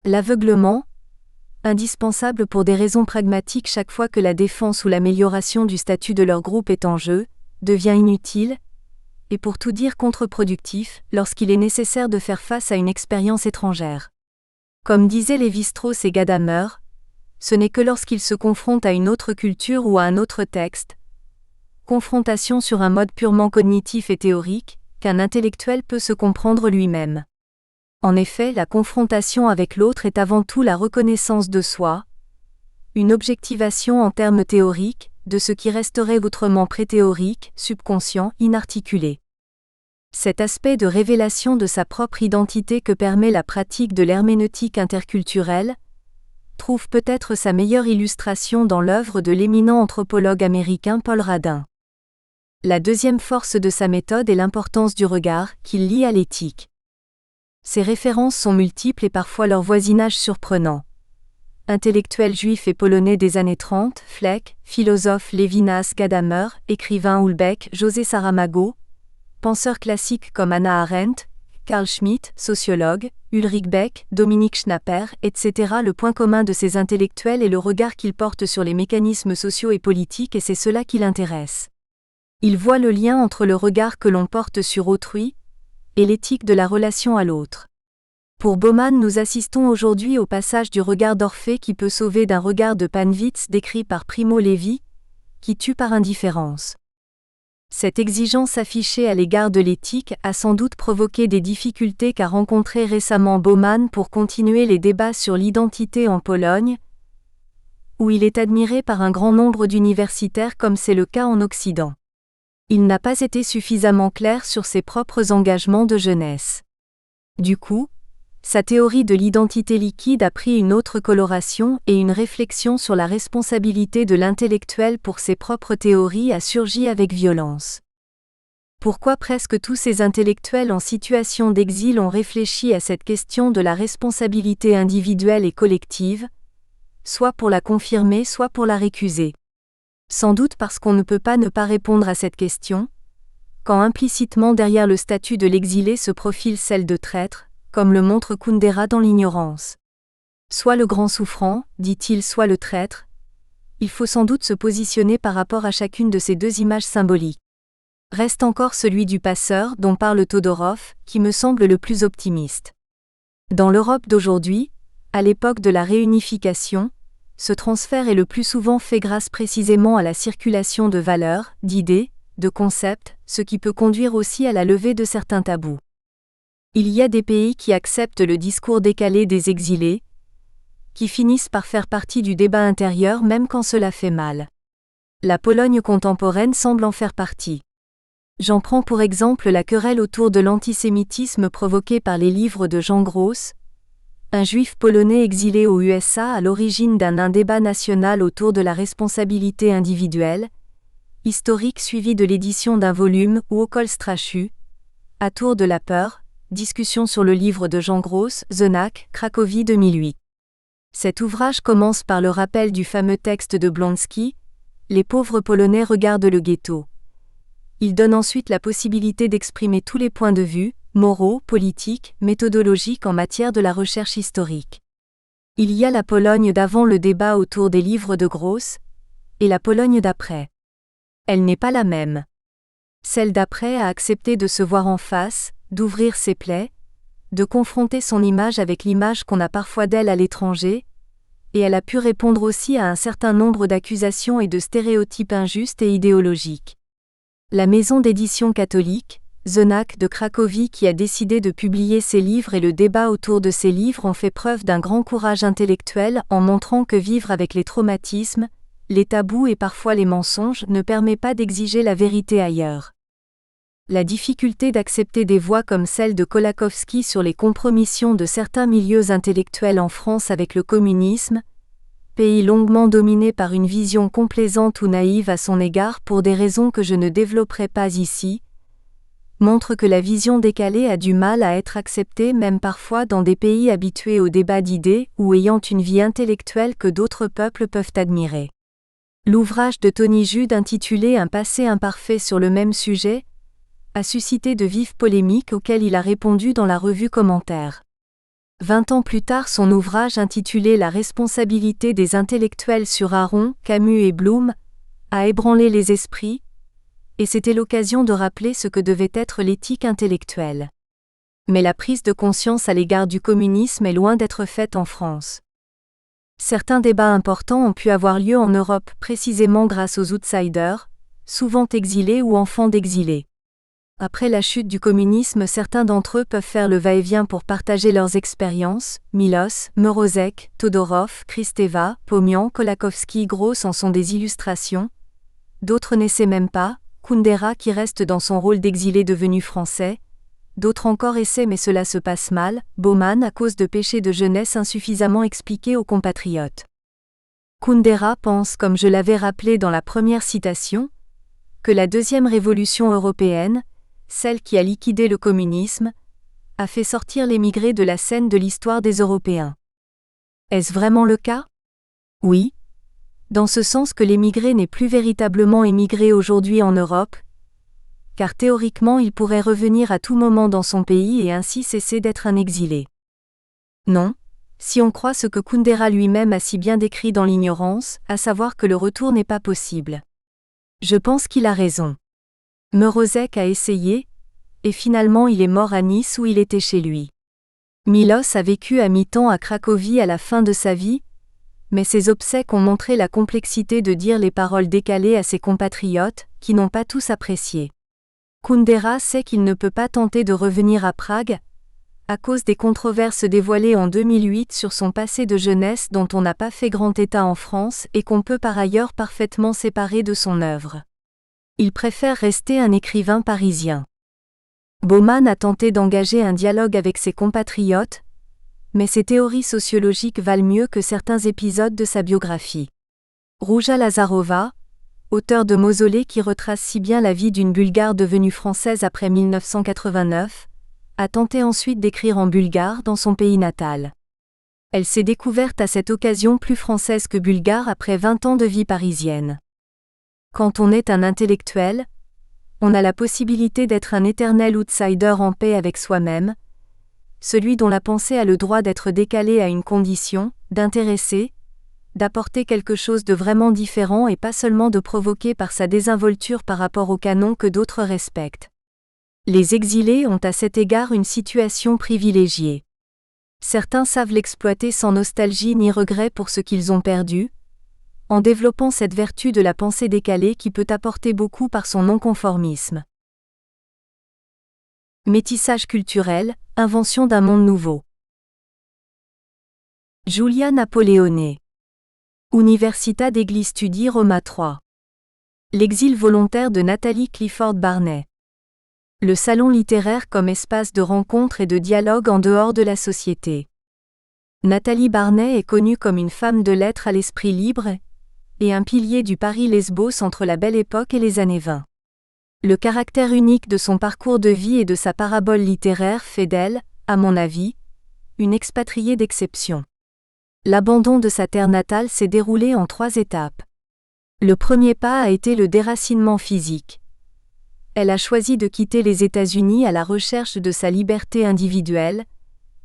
L'aveuglement, indispensable pour des raisons pragmatiques chaque fois que la défense ou l'amélioration du statut de leur groupe est en jeu, devient inutile, et pour tout dire contre-productif, lorsqu'il est nécessaire de faire face à une expérience étrangère. Comme disaient Lévi-Strauss et Gadamer, ce n'est que lorsqu'ils se confrontent à une autre culture ou à un autre texte, confrontation sur un mode purement cognitif et théorique, qu'un intellectuel peut se comprendre lui-même. En effet, la confrontation avec l'autre est avant tout la reconnaissance de soi, une objectivation en termes théoriques, de ce qui resterait autrement pré-théorique, subconscient, inarticulé. Cet aspect de révélation de sa propre identité que permet la pratique de l'herméneutique interculturelle trouve peut-être sa meilleure illustration dans l'œuvre de l'éminent anthropologue américain Paul Radin. La deuxième force de sa méthode est l'importance du regard, qu'il lie à l'éthique. Ses références sont multiples et parfois leur voisinage surprenant. Intellectuels juifs et polonais des années 30, Fleck, philosophe Lévinas Gadamer, écrivain Houellebecq, José Saramago, penseurs classiques comme Hannah Arendt, Carl Schmitt, sociologue, Ulrich Beck, Dominique Schnapper, etc. Le point commun de ces intellectuels est le regard qu'ils portent sur les mécanismes sociaux et politiques et c'est cela qui l'intéresse. Ils voient le lien entre le regard que l'on porte sur autrui et l'éthique de la relation à l'autre. Pour Bauman, nous assistons aujourd'hui au passage du regard d'Orphée qui peut sauver d'un regard de Panvitz décrit par Primo Levi, qui tue par indifférence. Cette exigence affichée à l'égard de l'éthique a sans doute provoqué des difficultés qu'a rencontré récemment Bauman pour continuer les débats sur l'identité en Pologne, où il est admiré par un grand nombre d'universitaires comme c'est le cas en Occident. Il n'a pas été suffisamment clair sur ses propres engagements de jeunesse. Du coup, sa théorie de l'identité liquide a pris une autre coloration et une réflexion sur la responsabilité de l'intellectuel pour ses propres théories a surgi avec violence. Pourquoi presque tous ces intellectuels en situation d'exil ont réfléchi à cette question de la responsabilité individuelle et collective, soit pour la confirmer, soit pour la récuser. Sans doute parce qu'on ne peut pas ne pas répondre à cette question, quand implicitement derrière le statut de l'exilé se profile celle de traître, comme le montre Kundera dans l'ignorance. Soit le grand souffrant, dit-il, soit le traître. Il faut sans doute se positionner par rapport à chacune de ces deux images symboliques. Reste encore celui du passeur dont parle Todorov, qui me semble le plus optimiste. Dans l'Europe d'aujourd'hui, à l'époque de la réunification, ce transfert est le plus souvent fait grâce précisément à la circulation de valeurs, d'idées, de concepts, ce qui peut conduire aussi à la levée de certains tabous. Il y a des pays qui acceptent le discours décalé des exilés, qui finissent par faire partie du débat intérieur même quand cela fait mal. La Pologne contemporaine semble en faire partie. J'en prends pour exemple la querelle autour de l'antisémitisme provoquée par les livres de Jean Gross, un juif polonais exilé aux USA à l'origine d'un débat national autour de la responsabilité individuelle. historique suivi de l'édition d'un volume ou au col strachu, à Tour de la peur, discussion sur le livre de Jean Gross, Zenac, Cracovie 2008. Cet ouvrage commence par le rappel du fameux texte de Blonsky, « Les pauvres Polonais regardent le ghetto ». Il donne ensuite la possibilité d'exprimer tous les points de vue, moraux, politiques, méthodologiques en matière de la recherche historique. Il y a la Pologne d'avant le débat autour des livres de Gross, et la Pologne d'après. Elle n'est pas la même. Celle d'après a accepté de se voir en face, d'ouvrir ses plaies, de confronter son image avec l'image qu'on a parfois d'elle à l'étranger, et elle a pu répondre aussi à un certain nombre d'accusations et de stéréotypes injustes et idéologiques. La maison d'édition catholique, Zenac de Cracovie, qui a décidé de publier ses livres et le débat autour de ces livres ont fait preuve d'un grand courage intellectuel en montrant que vivre avec les traumatismes, les tabous et parfois les mensonges ne permet pas d'exiger la vérité ailleurs. La difficulté d'accepter des voix comme celle de Kolakowski sur les compromissions de certains milieux intellectuels en France avec le communisme, pays longuement dominé par une vision complaisante ou naïve à son égard pour des raisons que je ne développerai pas ici, montre que la vision décalée a du mal à être acceptée même parfois dans des pays habitués au débat d'idées ou ayant une vie intellectuelle que d'autres peuples peuvent admirer. L'ouvrage de Tony Judt intitulé Un passé imparfait sur le même sujet a suscité de vives polémiques auxquelles il a répondu dans la revue Commentaires. 20 ans plus tard, son ouvrage intitulé La responsabilité des intellectuels sur Aron, Camus et Bloom a ébranlé les esprits, et c'était l'occasion de rappeler ce que devait être l'éthique intellectuelle. Mais la prise de conscience à l'égard du communisme est loin d'être faite en France. Certains débats importants ont pu avoir lieu en Europe précisément grâce aux outsiders, souvent exilés ou enfants d'exilés. Après la chute du communisme, certains d'entre eux peuvent faire le va-et-vient pour partager leurs expériences. Miloš, Morozek, Todorov, Kristeva, Pomian, Kolakowski, Gross en sont des illustrations. D'autres n'essaient même pas. Kundera qui reste dans son rôle d'exilé devenu français. D'autres encore essaient mais cela se passe mal. Bauman à cause de péchés de jeunesse insuffisamment expliqués aux compatriotes. Kundera pense, comme je l'avais rappelé dans la première citation, que la deuxième révolution européenne, celle qui a liquidé le communisme, a fait sortir l'émigré de la scène de l'histoire des Européens. Est-ce vraiment le cas ? Oui. Dans ce sens que l'émigré n'est plus véritablement émigré aujourd'hui en Europe, car théoriquement il pourrait revenir à tout moment dans son pays et ainsi cesser d'être un exilé. Non, si on croit ce que Kundera lui-même a si bien décrit dans l'ignorance, à savoir que le retour n'est pas possible. Je pense qu'il a raison. Morozek a essayé, et finalement il est mort à Nice où il était chez lui. Miloš a vécu à mi-temps à Cracovie à la fin de sa vie, mais ses obsèques ont montré la complexité de dire les paroles décalées à ses compatriotes, qui n'ont pas tous apprécié. Kundera sait qu'il ne peut pas tenter de revenir à Prague, à cause des controverses dévoilées en 2008 sur son passé de jeunesse dont on n'a pas fait grand état en France et qu'on peut par ailleurs parfaitement séparer de son œuvre. Il préfère rester un écrivain parisien. Bauman a tenté d'engager un dialogue avec ses compatriotes, mais ses théories sociologiques valent mieux que certains épisodes de sa biographie. Rouja Lazarova, auteur de Mausolée qui retrace si bien la vie d'une Bulgare devenue française après 1989, a tenté ensuite d'écrire en bulgare dans son pays natal. Elle s'est découverte à cette occasion plus française que bulgare après 20 ans de vie parisienne. Quand on est un intellectuel, on a la possibilité d'être un éternel outsider en paix avec soi-même, celui dont la pensée a le droit d'être décalée à une condition, d'intéresser, d'apporter quelque chose de vraiment différent et pas seulement de provoquer par sa désinvolture par rapport au canon que d'autres respectent. Les exilés ont à cet égard une situation privilégiée. Certains savent l'exploiter sans nostalgie ni regret pour ce qu'ils ont perdu, en développant cette vertu de la pensée décalée qui peut apporter beaucoup par son non-conformisme. Métissage culturel, invention d'un monde nouveau. Giulia Napoleone. Università degli Studi Roma 3. L'exil volontaire de Nathalie Clifford Barnet. Le salon littéraire comme espace de rencontre et de dialogue en dehors de la société. Nathalie Barnet est connue comme une femme de lettres à l'esprit libre et un pilier du Paris-Lesbos entre la Belle Époque et les années 20. Le caractère unique de son parcours de vie et de sa parabole littéraire fait d'elle, à mon avis, une expatriée d'exception. L'abandon de sa terre natale s'est déroulé en 3 étapes. Le premier pas a été le déracinement physique. Elle a choisi de quitter les États-Unis à la recherche de sa liberté individuelle,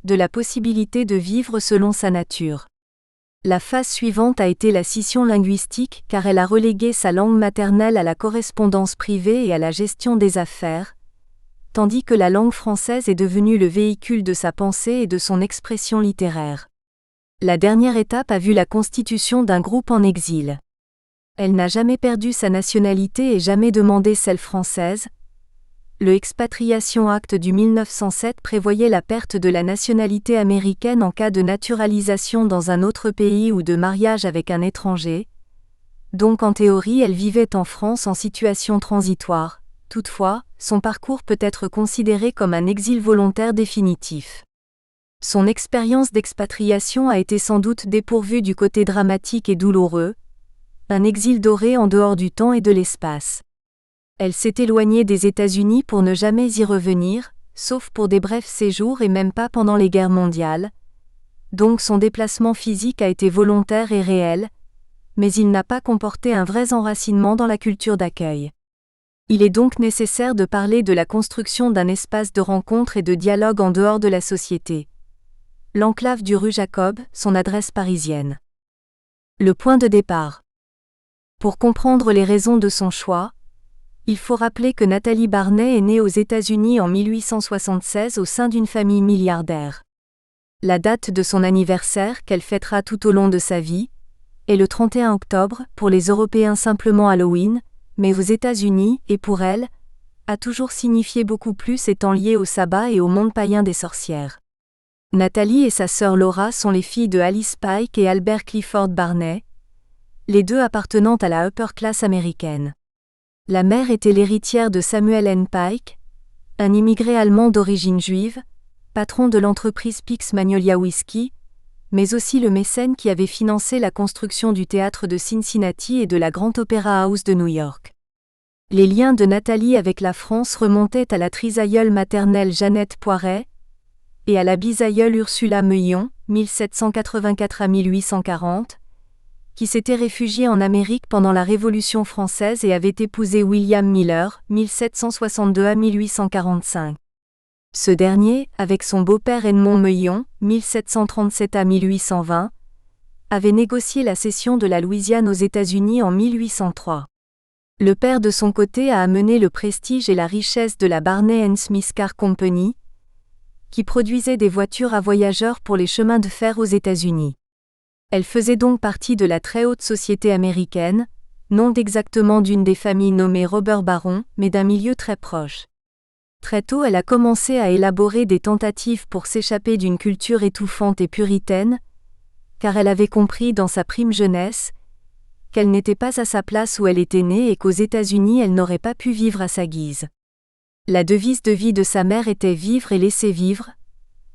de la possibilité de vivre selon sa nature. La phase suivante a été la scission linguistique car elle a relégué sa langue maternelle à la correspondance privée et à la gestion des affaires, tandis que la langue française est devenue le véhicule de sa pensée et de son expression littéraire. La dernière étape a vu la constitution d'un groupe en exil. Elle n'a jamais perdu sa nationalité et jamais demandé celle française. Le Expatriation Act du 1907 prévoyait la perte de la nationalité américaine en cas de naturalisation dans un autre pays ou de mariage avec un étranger. Donc en théorie elle vivait en France en situation transitoire. Toutefois, son parcours peut être considéré comme un exil volontaire définitif. Son expérience d'expatriation a été sans doute dépourvue du côté dramatique et douloureux, un exil doré en dehors du temps et de l'espace. Elle s'est éloignée des États-Unis pour ne jamais y revenir, sauf pour des brefs séjours et même pas pendant les guerres mondiales. Donc son déplacement physique a été volontaire et réel, mais il n'a pas comporté un vrai enracinement dans la culture d'accueil. Il est donc nécessaire de parler de la construction d'un espace de rencontre et de dialogue en dehors de la société. L'enclave du rue Jacob, son adresse parisienne. Le point de départ. Pour comprendre les raisons de son choix, il faut rappeler que Nathalie Barnet est née aux États-Unis en 1876 au sein d'une famille milliardaire. La date de son anniversaire, qu'elle fêtera tout au long de sa vie, est le 31 octobre, pour les Européens simplement Halloween, mais aux États-Unis, et pour elle, a toujours signifié beaucoup plus étant liée au sabbat et au monde païen des sorcières. Nathalie et sa sœur Laura sont les filles de Alice Pike et Albert Clifford Barnet, les deux appartenant à la upper class américaine. La mère était l'héritière de Samuel N. Pike, un immigré allemand d'origine juive, patron de l'entreprise Pix Magnolia Whisky, mais aussi le mécène qui avait financé la construction du théâtre de Cincinnati et de la Grand Opera House de New York. Les liens de Nathalie avec la France remontaient à la trisaïeule maternelle Jeannette Poiret et à la bisaïeule Ursula Meuillon, 1784 à 1840, qui s'était réfugiée en Amérique pendant la Révolution française et avait épousé William Miller, 1762 à 1845. Ce dernier, avec son beau-père Edmond Meuillon, 1737 à 1820, avait négocié la cession de la Louisiane aux États-Unis en 1803. Le père de son côté a amené le prestige et la richesse de la Barnet & Smith Car Company, qui produisait des voitures à voyageurs pour les chemins de fer aux États-Unis. Elle faisait donc partie de la très haute société américaine, non exactement d'une des familles nommées Robert Baron, mais d'un milieu très proche. Très tôt elle a commencé à élaborer des tentatives pour s'échapper d'une culture étouffante et puritaine, car elle avait compris dans sa prime jeunesse qu'elle n'était pas à sa place où elle était née et qu'aux États-Unis elle n'aurait pas pu vivre à sa guise. La devise de vie de sa mère était vivre et laisser vivre,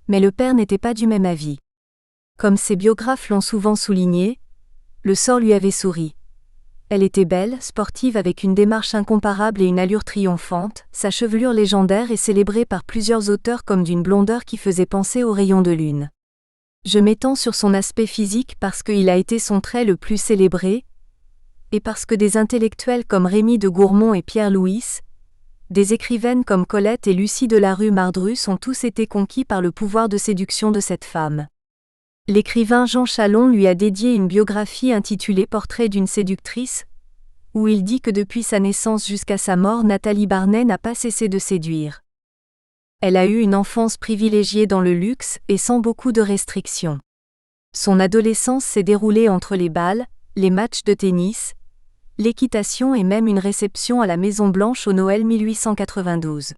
mais le père n'était pas du même avis. Comme ses biographes l'ont souvent souligné, le sort lui avait souri. Elle était belle, sportive avec une démarche incomparable et une allure triomphante, sa chevelure légendaire est célébrée par plusieurs auteurs comme d'une blondeur qui faisait penser aux rayons de lune. Je m'étends sur son aspect physique parce qu'il a été son trait le plus célébré, et parce que des intellectuels comme Rémy de Gourmont et Pierre Louis, des écrivaines comme Colette et Lucie de la rue Mardrus ont tous été conquis par le pouvoir de séduction de cette femme. L'écrivain Jean Chalon lui a dédié une biographie intitulée Portrait d'une séductrice, où il dit que depuis sa naissance jusqu'à sa mort Nathalie Barnet n'a pas cessé de séduire. Elle a eu une enfance privilégiée dans le luxe et sans beaucoup de restrictions. Son adolescence s'est déroulée entre les bals, les matchs de tennis, l'équitation et même une réception à la Maison-Blanche au Noël 1892.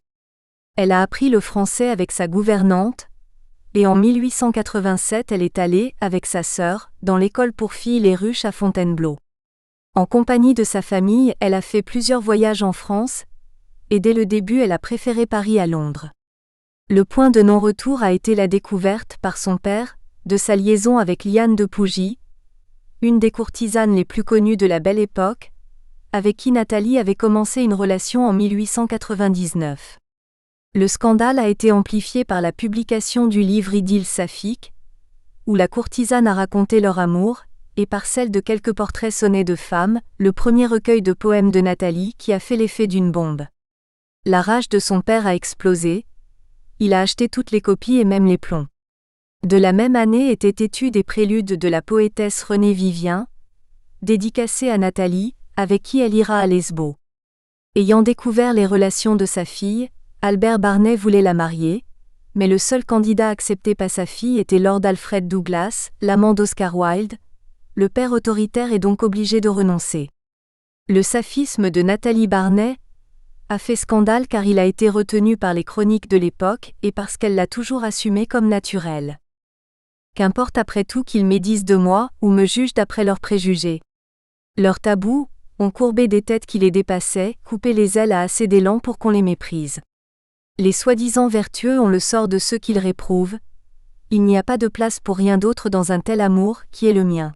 Elle a appris le français avec sa gouvernante, et en 1887 elle est allée, avec sa sœur, dans l'école pour filles Les Ruches à Fontainebleau. En compagnie de sa famille, elle a fait plusieurs voyages en France, et dès le début elle a préféré Paris à Londres. Le point de non-retour a été la découverte par son père, de sa liaison avec Liane de Pougy, une des courtisanes les plus connues de la Belle Époque, avec qui Nathalie avait commencé une relation en 1899. Le scandale a été amplifié par la publication du livre Idylle saphique, où la courtisane a raconté leur amour, et par celle de quelques portraits sonnés de femmes, le premier recueil de poèmes de Nathalie qui a fait l'effet d'une bombe. La rage de son père a explosé, il a acheté toutes les copies et même les plombs. De la même année étaient étus des préludes de la poétesse Renée Vivien, dédicacés à Nathalie, avec qui elle ira à Lesbos. Ayant découvert les relations de sa fille, Albert Barnet voulait la marier, mais le seul candidat accepté par sa fille était Lord Alfred Douglas, l'amant d'Oscar Wilde. Le père autoritaire est donc obligé de renoncer. Le saphisme de Nathalie Barnet a fait scandale car il a été retenu par les chroniques de l'époque et parce qu'elle l'a toujours assumé comme naturel. Qu'importe après tout qu'ils médisent de moi ou me jugent d'après leurs préjugés. Leurs tabous ont courbé des têtes qui les dépassaient, coupé les ailes à assez d'élan pour qu'on les méprise. Les soi-disant vertueux ont le sort de ceux qu'ils réprouvent. Il n'y a pas de place pour rien d'autre dans un tel amour qui est le mien.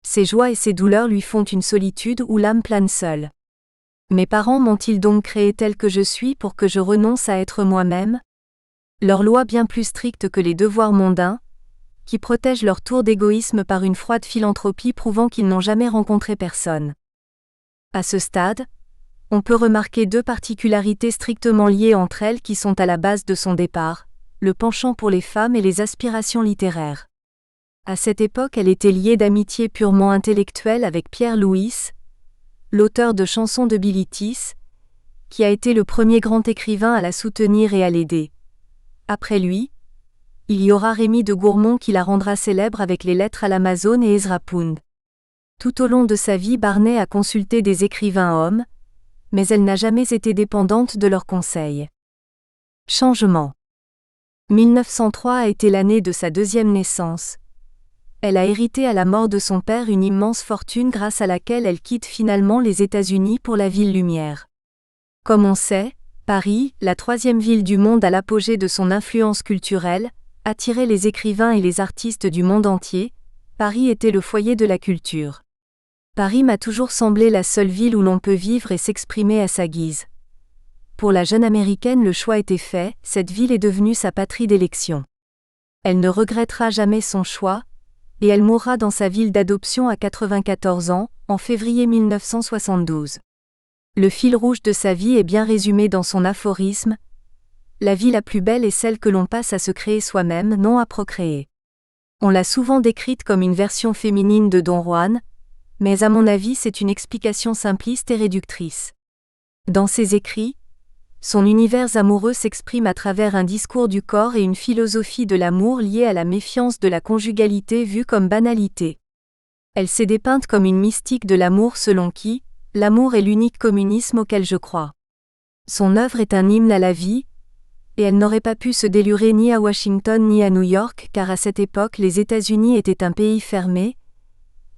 Ses joies et ses douleurs lui font une solitude où l'âme plane seule. Mes parents m'ont-ils donc créé tel que je suis pour que je renonce à être moi-même ? Leurs lois bien plus strictes que les devoirs mondains, qui protègent leur tour d'égoïsme par une froide philanthropie prouvant qu'ils n'ont jamais rencontré personne. À ce stade, on peut remarquer deux particularités strictement liées entre elles qui sont à la base de son départ, le penchant pour les femmes et les aspirations littéraires. À cette époque, elle était liée d'amitié purement intellectuelle avec Pierre Louys, l'auteur de Chansons de Bilitis, qui a été le premier grand écrivain à la soutenir et à l'aider. Après lui, il y aura Rémy de Gourmont qui la rendra célèbre avec les Lettres à l'Amazone et Ezra Pound. Tout au long de sa vie, Barnet a consulté des écrivains hommes, mais elle n'a jamais été dépendante de leurs conseils. Changement. 1903 a été l'année de sa deuxième naissance. Elle a hérité à la mort de son père une immense fortune grâce à laquelle elle quitte finalement les États-Unis pour la ville lumière. Comme on sait, Paris, la troisième ville du monde à l'apogée de son influence culturelle, attirait les écrivains et les artistes du monde entier. Paris était le foyer de la culture. Paris m'a toujours semblé la seule ville où l'on peut vivre et s'exprimer à sa guise. Pour la jeune américaine, le choix était fait, cette ville est devenue sa patrie d'élection. Elle ne regrettera jamais son choix, et elle mourra dans sa ville d'adoption à 94 ans, en février 1972. Le fil rouge de sa vie est bien résumé dans son aphorisme : la vie la plus belle est celle que l'on passe à se créer soi-même, non à procréer. On l'a souvent décrite comme une version féminine de Don Juan, mais à mon avis c'est une explication simpliste et réductrice. Dans ses écrits, son univers amoureux s'exprime à travers un discours du corps et une philosophie de l'amour liée à la méfiance de la conjugalité vue comme banalité. Elle s'est dépeinte comme une mystique de l'amour selon qui, l'amour est l'unique communisme auquel je crois. Son œuvre est un hymne à la vie, et elle n'aurait pas pu se délurer ni à Washington ni à New York car à cette époque les États-Unis étaient un pays fermé,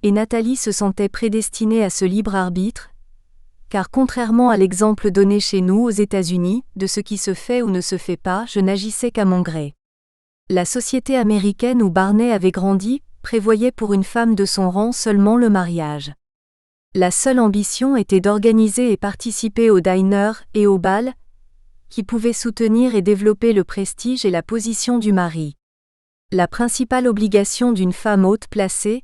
et Nathalie se sentait prédestinée à ce libre arbitre, car contrairement à l'exemple donné chez nous aux États-Unis, de ce qui se fait ou ne se fait pas, je n'agissais qu'à mon gré. La société américaine où Barnet avait grandi prévoyait pour une femme de son rang seulement le mariage. La seule ambition était d'organiser et participer aux diners et aux bals, qui pouvaient soutenir et développer le prestige et la position du mari. La principale obligation d'une femme haute placée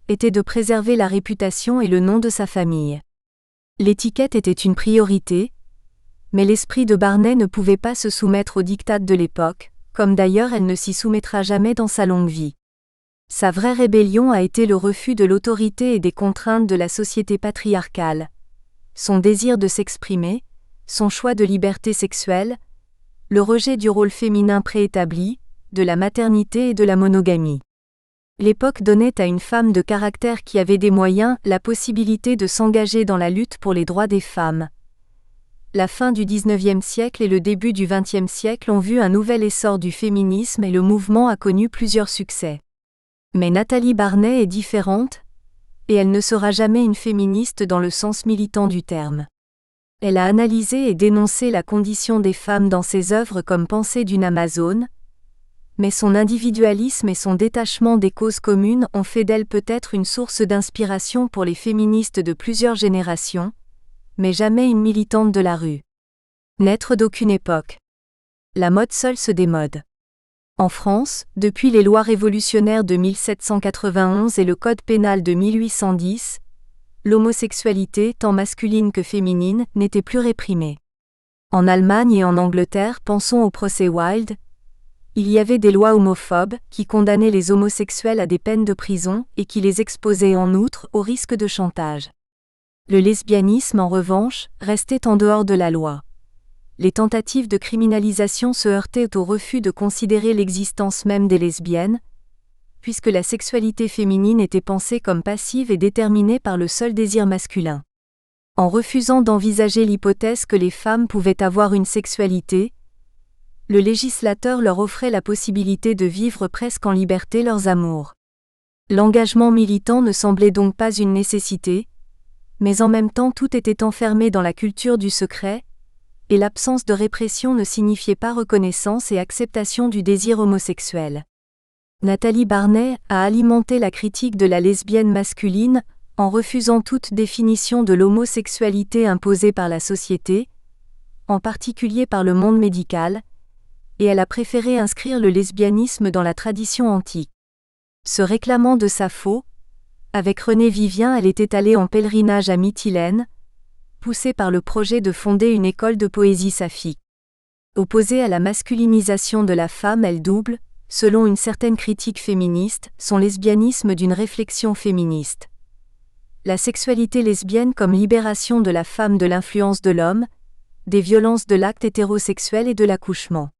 était de préserver la réputation et le nom de sa famille. L'étiquette était une priorité, mais l'esprit de Barnet ne pouvait pas se soumettre aux diktats de l'époque, comme d'ailleurs elle ne s'y soumettra jamais dans sa longue vie. Sa vraie rébellion a été le refus de l'autorité et des contraintes de la société patriarcale, son désir de s'exprimer, son choix de liberté sexuelle, le rejet du rôle féminin préétabli, de la maternité et de la monogamie. L'époque donnait à une femme de caractère qui avait des moyens la possibilité de s'engager dans la lutte pour les droits des femmes. La fin du XIXe siècle et le début du XXe siècle ont vu un nouvel essor du féminisme et le mouvement a connu plusieurs succès. Mais Nathalie Barnet est différente, et elle ne sera jamais une féministe dans le sens militant du terme. Elle a analysé et dénoncé la condition des femmes dans ses œuvres comme Pensée d'une Amazone, mais son individualisme et son détachement des causes communes ont fait d'elle peut-être une source d'inspiration pour les féministes de plusieurs générations, mais jamais une militante de la rue. N'être d'aucune époque. La mode seule se démode. En France, depuis les lois révolutionnaires de 1791 et le Code pénal de 1810, l'homosexualité, tant masculine que féminine, n'était plus réprimée. En Allemagne et en Angleterre, pensons au procès Wilde, il y avait des lois homophobes qui condamnaient les homosexuels à des peines de prison et qui les exposaient en outre au risque de chantage. Le lesbianisme, en revanche, restait en dehors de la loi. Les tentatives de criminalisation se heurtaient au refus de considérer l'existence même des lesbiennes, puisque la sexualité féminine était pensée comme passive et déterminée par le seul désir masculin. En refusant d'envisager l'hypothèse que les femmes pouvaient avoir une sexualité, le législateur leur offrait la possibilité de vivre presque en liberté leurs amours. L'engagement militant ne semblait donc pas une nécessité, mais en même temps tout était enfermé dans la culture du secret, et l'absence de répression ne signifiait pas reconnaissance et acceptation du désir homosexuel. Nathalie Barnet a alimenté la critique de la lesbienne masculine en refusant toute définition de l'homosexualité imposée par la société, en particulier par le monde médical, et elle a préféré inscrire le lesbianisme dans la tradition antique. Se réclamant de Sappho, avec René Vivien, elle était allée en pèlerinage à Mytilène, poussée par le projet de fonder une école de poésie saphique. Opposée à la masculinisation de la femme, elle double, selon une certaine critique féministe, son lesbianisme d'une réflexion féministe. La sexualité lesbienne comme libération de la femme de l'influence de l'homme, des violences de l'acte hétérosexuel et de l'accouchement.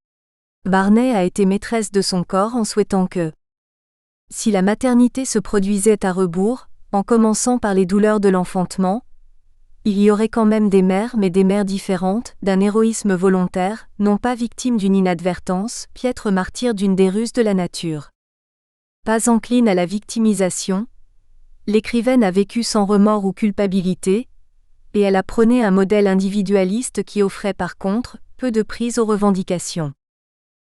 Barnet a été maîtresse de son corps en souhaitant que, si la maternité se produisait à rebours, en commençant par les douleurs de l'enfantement, il y aurait quand même des mères, mais des mères différentes, d'un héroïsme volontaire, non pas victimes d'une inadvertance, piètre martyr d'une des ruses de la nature. Pas encline à la victimisation, l'écrivaine a vécu sans remords ou culpabilité, et elle a prôné un modèle individualiste qui offrait par contre, peu de prise aux revendications.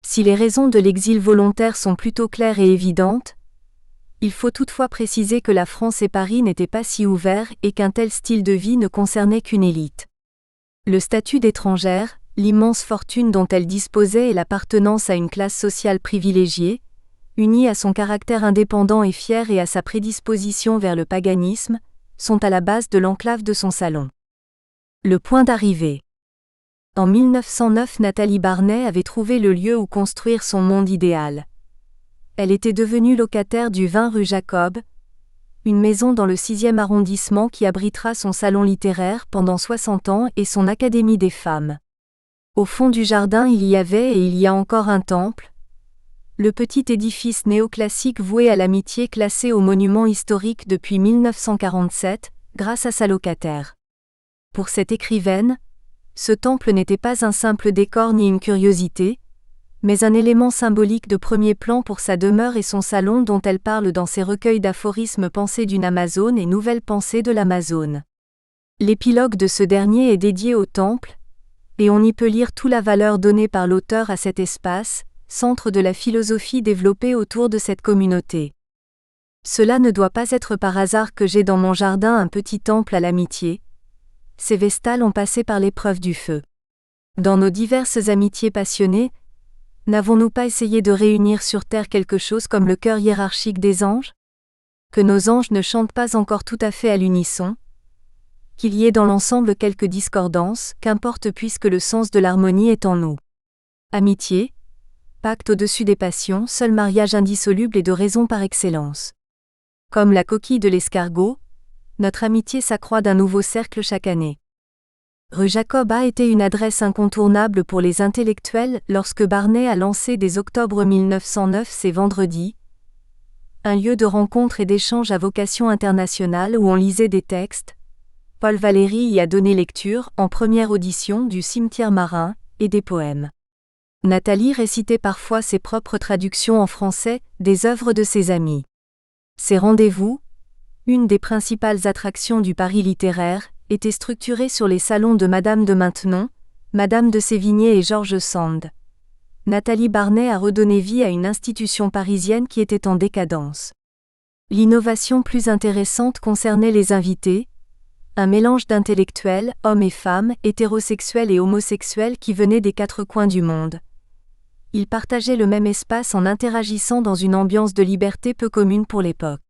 Si les raisons de l'exil volontaire sont plutôt claires et évidentes, il faut toutefois préciser que la France et Paris n'étaient pas si ouverts et qu'un tel style de vie ne concernait qu'une élite. Le statut d'étrangère, l'immense fortune dont elle disposait et l'appartenance à une classe sociale privilégiée, unie à son caractère indépendant et fier et à sa prédisposition vers le paganisme, sont à la base de l'enclave de son salon. Le point d'arrivée. En 1909, Nathalie Barnet avait trouvé le lieu où construire son monde idéal. Elle était devenue locataire du 20 rue Jacob, une maison dans le 6e arrondissement qui abritera son salon littéraire pendant 60 ans et son Académie des femmes. Au fond du jardin il y avait et il y a encore un temple, le petit édifice néoclassique voué à l'amitié classé au monument historique depuis 1947, grâce à sa locataire. Pour cette écrivaine, ce temple n'était pas un simple décor ni une curiosité, mais un élément symbolique de premier plan pour sa demeure et son salon dont elle parle dans ses recueils d'aphorismes Pensées d'une Amazone et Nouvelles pensées de l'Amazone. L'épilogue de ce dernier est dédié au temple, et on y peut lire toute la valeur donnée par l'auteur à cet espace, centre de la philosophie développée autour de cette communauté. Cela ne doit pas être par hasard que j'ai dans mon jardin un petit temple à l'amitié. Ces vestales ont passé par l'épreuve du feu. Dans nos diverses amitiés passionnées, n'avons-nous pas essayé de réunir sur terre quelque chose comme le chœur hiérarchique des anges ? Que nos anges ne chantent pas encore tout à fait à l'unisson ? Qu'il y ait dans l'ensemble quelques discordances, qu'importe puisque le sens de l'harmonie est en nous. Amitié, pacte au-dessus des passions, seul mariage indissoluble et de raison par excellence. Comme la coquille de l'escargot, notre amitié s'accroît d'un nouveau cercle chaque année. Rue Jacob a été une adresse incontournable pour les intellectuels lorsque Barnet a lancé dès octobre 1909 ses vendredis, un lieu de rencontre et d'échange à vocation internationale où on lisait des textes. Paul Valéry y a donné lecture, en première audition, du Cimetière marin, et des poèmes. Nathalie récitait parfois ses propres traductions en français, des œuvres de ses amis. Ces rendez-vous, une des principales attractions du Paris littéraire, étaient structurés sur les salons de Madame de Maintenon, Madame de Sévigné et George Sand. Nathalie Barnet a redonné vie à une institution parisienne qui était en décadence. L'innovation plus intéressante concernait les invités, un mélange d'intellectuels, hommes et femmes, hétérosexuels et homosexuels qui venaient des quatre coins du monde. Ils partageaient le même espace en interagissant dans une ambiance de liberté peu commune pour l'époque.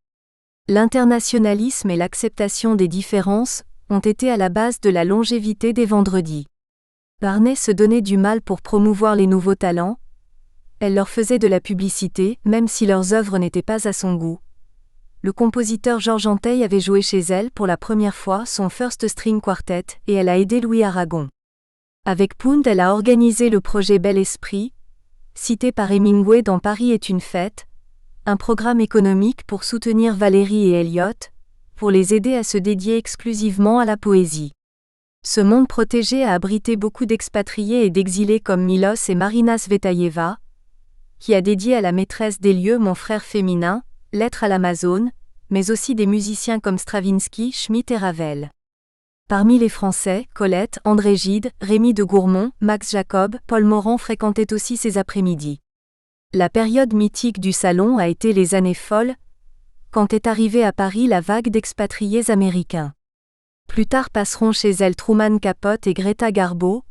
L'internationalisme et l'acceptation des différences ont été à la base de la longévité des vendredis. Barnet se donnait du mal pour promouvoir les nouveaux talents. Elle leur faisait de la publicité, même si leurs œuvres n'étaient pas à son goût. Le compositeur Georges Antheil avait joué chez elle pour la première fois son First String Quartet et elle a aidé Louis Aragon. Avec Pound, elle a organisé le projet Bel Esprit, cité par Hemingway dans Paris est une fête, un programme économique pour soutenir Valérie et Elliot, pour les aider à se dédier exclusivement à la poésie. Ce monde protégé a abrité beaucoup d'expatriés et d'exilés comme Milos et Marina Svetaeva, qui a dédié à la maîtresse des lieux Mon frère féminin, Lettre à l'Amazone, mais aussi des musiciens comme Stravinsky, Schmitt et Ravel. Parmi les Français, Colette, André Gide, Rémi de Gourmont, Max Jacob, Paul Morand fréquentaient aussi ces après-midi. La période mythique du salon a été les années folles, quand est arrivée à Paris la vague d'expatriés américains. Plus tard passeront chez elle Truman Capote et Greta Garbo,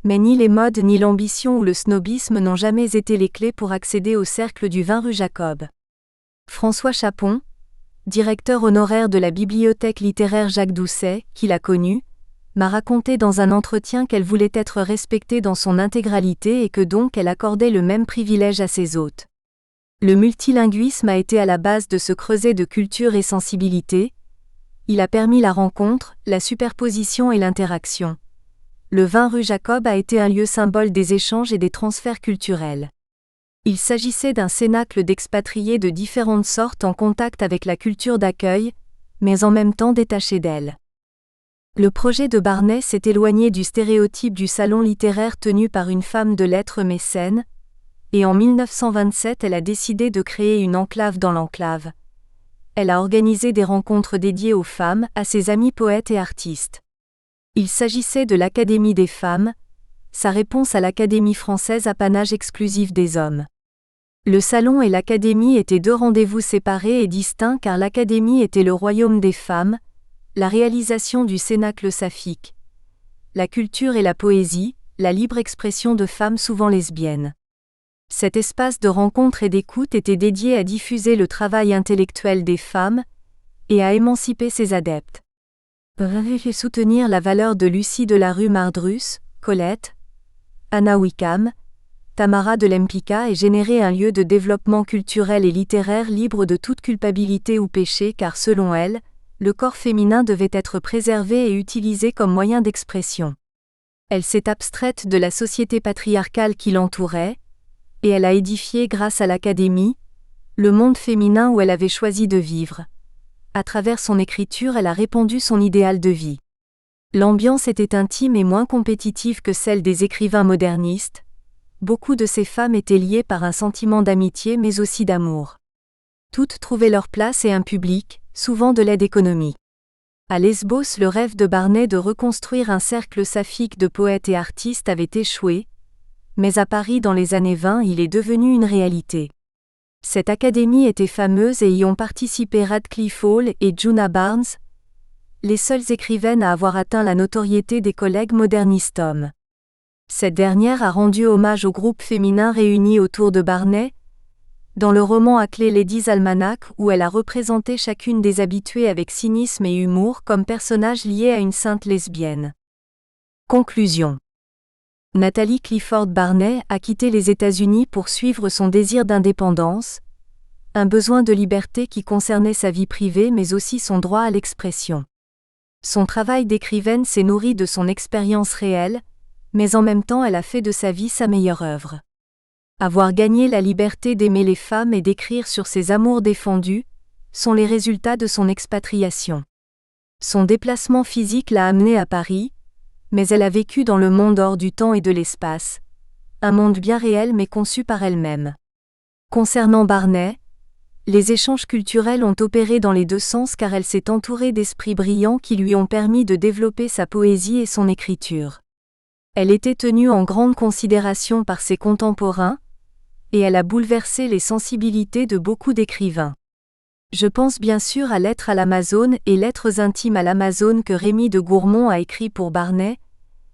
mais ni les modes ni l'ambition ou le snobisme n'ont jamais été les clés pour accéder au cercle du 20 rue Jacob. François Chapon, directeur honoraire de la bibliothèque littéraire Jacques Doucet, qui l'a connue, m'a raconté dans un entretien qu'elle voulait être respectée dans son intégralité et que donc elle accordait le même privilège à ses hôtes. Le multilinguisme a été à la base de ce creuset de culture et sensibilité. Il a permis la rencontre, la superposition et l'interaction. Le 20 rue Jacob a été un lieu symbole des échanges et des transferts culturels. Il s'agissait d'un cénacle d'expatriés de différentes sortes en contact avec la culture d'accueil, mais en même temps détachés d'elle. Le projet de Barnet s'est éloigné du stéréotype du salon littéraire tenu par une femme de lettres mécène, et en 1927 elle a décidé de créer une enclave dans l'enclave. Elle a organisé des rencontres dédiées aux femmes, à ses amis poètes et artistes. Il s'agissait de l'Académie des femmes, sa réponse à l'Académie française apanage exclusif des hommes. Le salon et l'Académie étaient deux rendez-vous séparés et distincts car l'Académie était le royaume des femmes, la réalisation du cénacle saphique. La culture et la poésie, la libre expression de femmes souvent lesbiennes. Cet espace de rencontre et d'écoute était dédié à diffuser le travail intellectuel des femmes et à émanciper ses adeptes. Pour soutenir la valeur de Lucie de la rue Mardrus, Colette, Anna Wickham, Tamara de Lempicka et générer un lieu de développement culturel et littéraire libre de toute culpabilité ou péché car selon elle, le corps féminin devait être préservé et utilisé comme moyen d'expression. Elle s'est abstraite de la société patriarcale qui l'entourait, et elle a édifié grâce à l'Académie, le monde féminin où elle avait choisi de vivre. À travers son écriture, elle a répandu son idéal de vie. L'ambiance était intime et moins compétitive que celle des écrivains modernistes. Beaucoup de ces femmes étaient liées par un sentiment d'amitié mais aussi d'amour. Toutes trouvaient leur place et un public, souvent de l'aide économique. À Lesbos, le rêve de Barnet de reconstruire un cercle saphique de poètes et artistes avait échoué, mais à Paris dans les années 20 il est devenu une réalité. Cette académie était fameuse et y ont participé Radcliffe Hall et Djuna Barnes, les seules écrivaines à avoir atteint la notoriété des collègues modernistes hommes. Cette dernière a rendu hommage au groupe féminin réuni autour de Barnet, dans le roman à clé Ladies Almanac où elle a représenté chacune des habituées avec cynisme et humour comme personnages liés à une sainte lesbienne. Conclusion. Nathalie Clifford Barnet a quitté les États-Unis pour suivre son désir d'indépendance, un besoin de liberté qui concernait sa vie privée mais aussi son droit à l'expression. Son travail d'écrivaine s'est nourri de son expérience réelle, mais en même temps elle a fait de sa vie sa meilleure œuvre. Avoir gagné la liberté d'aimer les femmes et d'écrire sur ses amours défendus, sont les résultats de son expatriation. Son déplacement physique l'a amenée à Paris, mais elle a vécu dans le monde hors du temps et de l'espace, un monde bien réel mais conçu par elle-même. Concernant Barnet, les échanges culturels ont opéré dans les deux sens car elle s'est entourée d'esprits brillants qui lui ont permis de développer sa poésie et son écriture. Elle était tenue en grande considération par ses contemporains, et elle a bouleversé les sensibilités de beaucoup d'écrivains. Je pense bien sûr à Lettres à l'Amazone et Lettres intimes à l'Amazone que Rémy de Gourmont a écrit pour Barnet,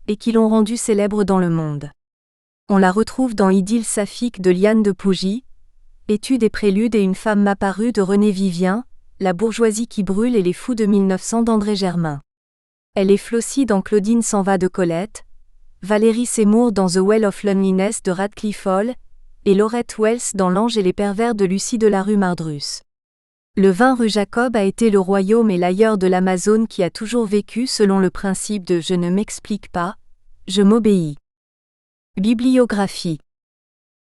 et qui l'ont rendue célèbre dans le monde. On la retrouve dans Idylle saphique de Liane de Pougy, Études et préludes et une femme m'apparut de René Vivien, La bourgeoisie qui brûle et les fous de 1900 d'André Germain. Elle est Flossie dans Claudine s'en va de Colette, Valérie Seymour dans The Well of Loneliness de Radcliffe Hall, et Laurette Wells dans L'Ange et les pervers de Lucie de la rue Mardrus. Le 20 rue Jacob a été le royaume et l'ailleurs de l'Amazone qui a toujours vécu selon le principe de « je ne m'explique pas, je m'obéis ». Bibliographie.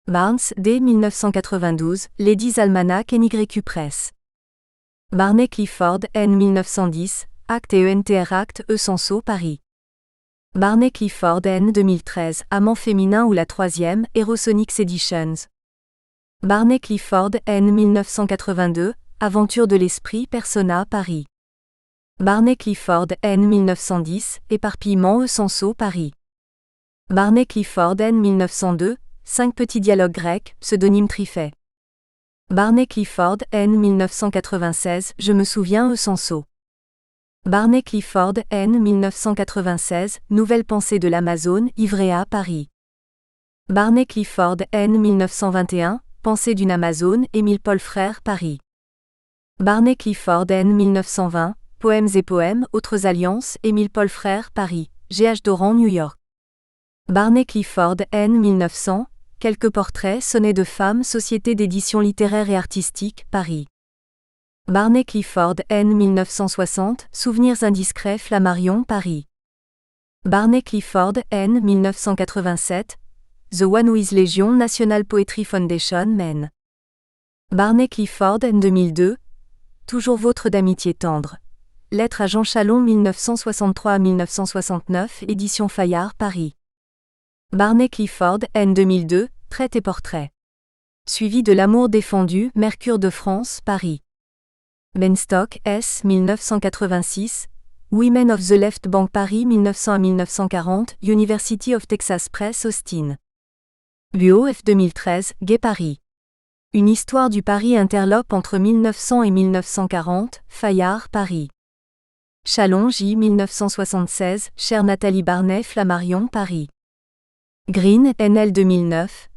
Barnes, D. 1992, Ladies Almanac NYQ Press. Barney Clifford, N. 1910, Acte et ENTR Acte E. Senso, Paris. Barney Clifford, N. 2013, Amant féminin ou la troisième, Erosonics Editions. Barney Clifford, N. 1982, Aventure de l'esprit, Persona, Paris. Barney Clifford, N. 1910, Éparpillement E. Senso, Paris. Barney Clifford, N. 1902, 5 petits dialogues grecs, pseudonyme Trifet. Barney Clifford, N. 1996, Je me souviens E. Senso. Barney Clifford, N. 1996, Nouvelle pensée de l'Amazone, Ivrea, Paris. Barney Clifford, N. 1921, Pensée d'une Amazone, Émile Paul Frère, Paris. Barney Clifford, N. 1920, Poèmes et poèmes, Autres alliances, Émile Paul Frère, Paris, G.H. Doran, New York. Barney Clifford, N. 1900, Quelques portraits, sonnets de femmes, Société d'édition littéraire et artistique, Paris. Barney Clifford, N. 1960, Souvenirs indiscrets, Flammarion, Paris. Barney Clifford, N. 1987, The One Who is Legion National Poetry Foundation, Maine. Barney Clifford, N. 2002, Toujours vôtre d'amitié tendre. Lettre à Jean Chalon 1963 à 1969, édition Fayard, Paris. Barney Clifford, N. 2002, Traite et portrait. Suivi de L'amour défendu, Mercure de France, Paris. Benstock, S. 1986, Women of the Left Bank Paris 1900 à 1940, University of Texas Press Austin. Buot, F. 2013, Gay Paris. Une histoire du Paris interlope entre 1900 et 1940, Fayard, Paris. Chalon, J. 1976, Chère Nathalie Barnet, Flammarion, Paris. Green, N.L. 2009,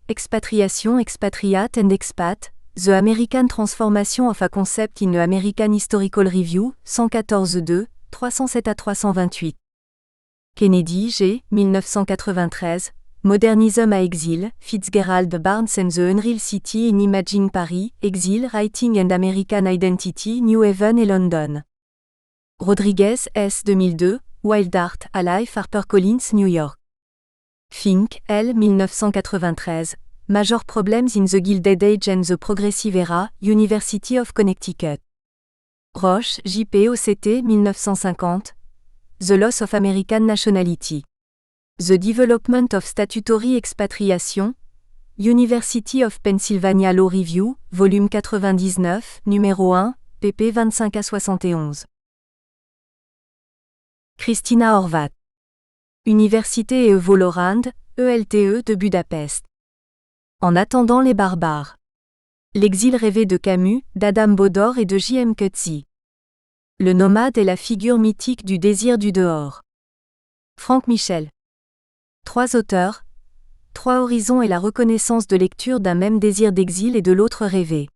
Expatriation, Expatriate and Expat, The American Transformation of a Concept in the American Historical Review, 114-2, 307 à 328. Kennedy, G. 1993, Modernism à Exil, Fitzgerald Barnes and the Unreal City in Imaging Paris, Exil, Writing and American Identity, New Haven et London. Rodriguez, S. 2002, Wild Art, Alive, HarperCollins, New York. Fink, L. 1993, Major Problems in the Gilded Age and the Progressive Era, University of Connecticut. Roche, J.P. OCT, 1950, The Loss of American Nationality. The Development of Statutory Expatriation, University of Pennsylvania Law Review, volume 99, numéro 1, pp 25 à 71. Christina Horvat. Université Eötvös Loránd, ELTE de Budapest. En attendant les barbares. L'exil rêvé de Camus, d'Adam Bodor et de J.M. Coetzee. Le nomade est la figure mythique du désir du dehors. Franck Michel. 3 auteurs, 3 horizons et la reconnaissance de lecture d'un même désir d'exil et de l'autre rêvé.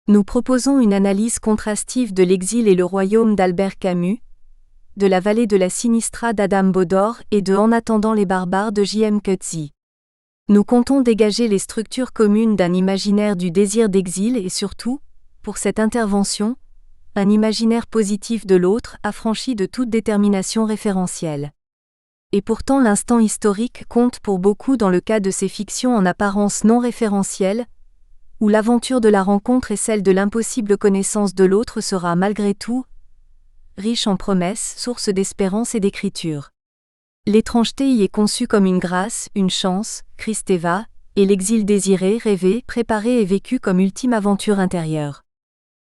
Nous proposons une analyse contrastive de l'exil et le royaume d'Albert Camus, de la vallée de la Sinistra d'Adam Bodor et de En attendant les barbares de J.M. Coetzee. Nous comptons dégager les structures communes d'un imaginaire du désir d'exil et surtout, pour cette intervention, un imaginaire positif de l'autre affranchi de toute détermination référentielle. Et pourtant l'instant historique compte pour beaucoup dans le cas de ces fictions en apparence non référentielles, où l'aventure de la rencontre et celle de l'impossible connaissance de l'autre sera malgré tout riche en promesses, source d'espérance et d'écriture. L'étrangeté y est conçue comme une grâce, une chance, Christeva, et l'exil désiré, rêvé, préparé et vécu comme ultime aventure intérieure.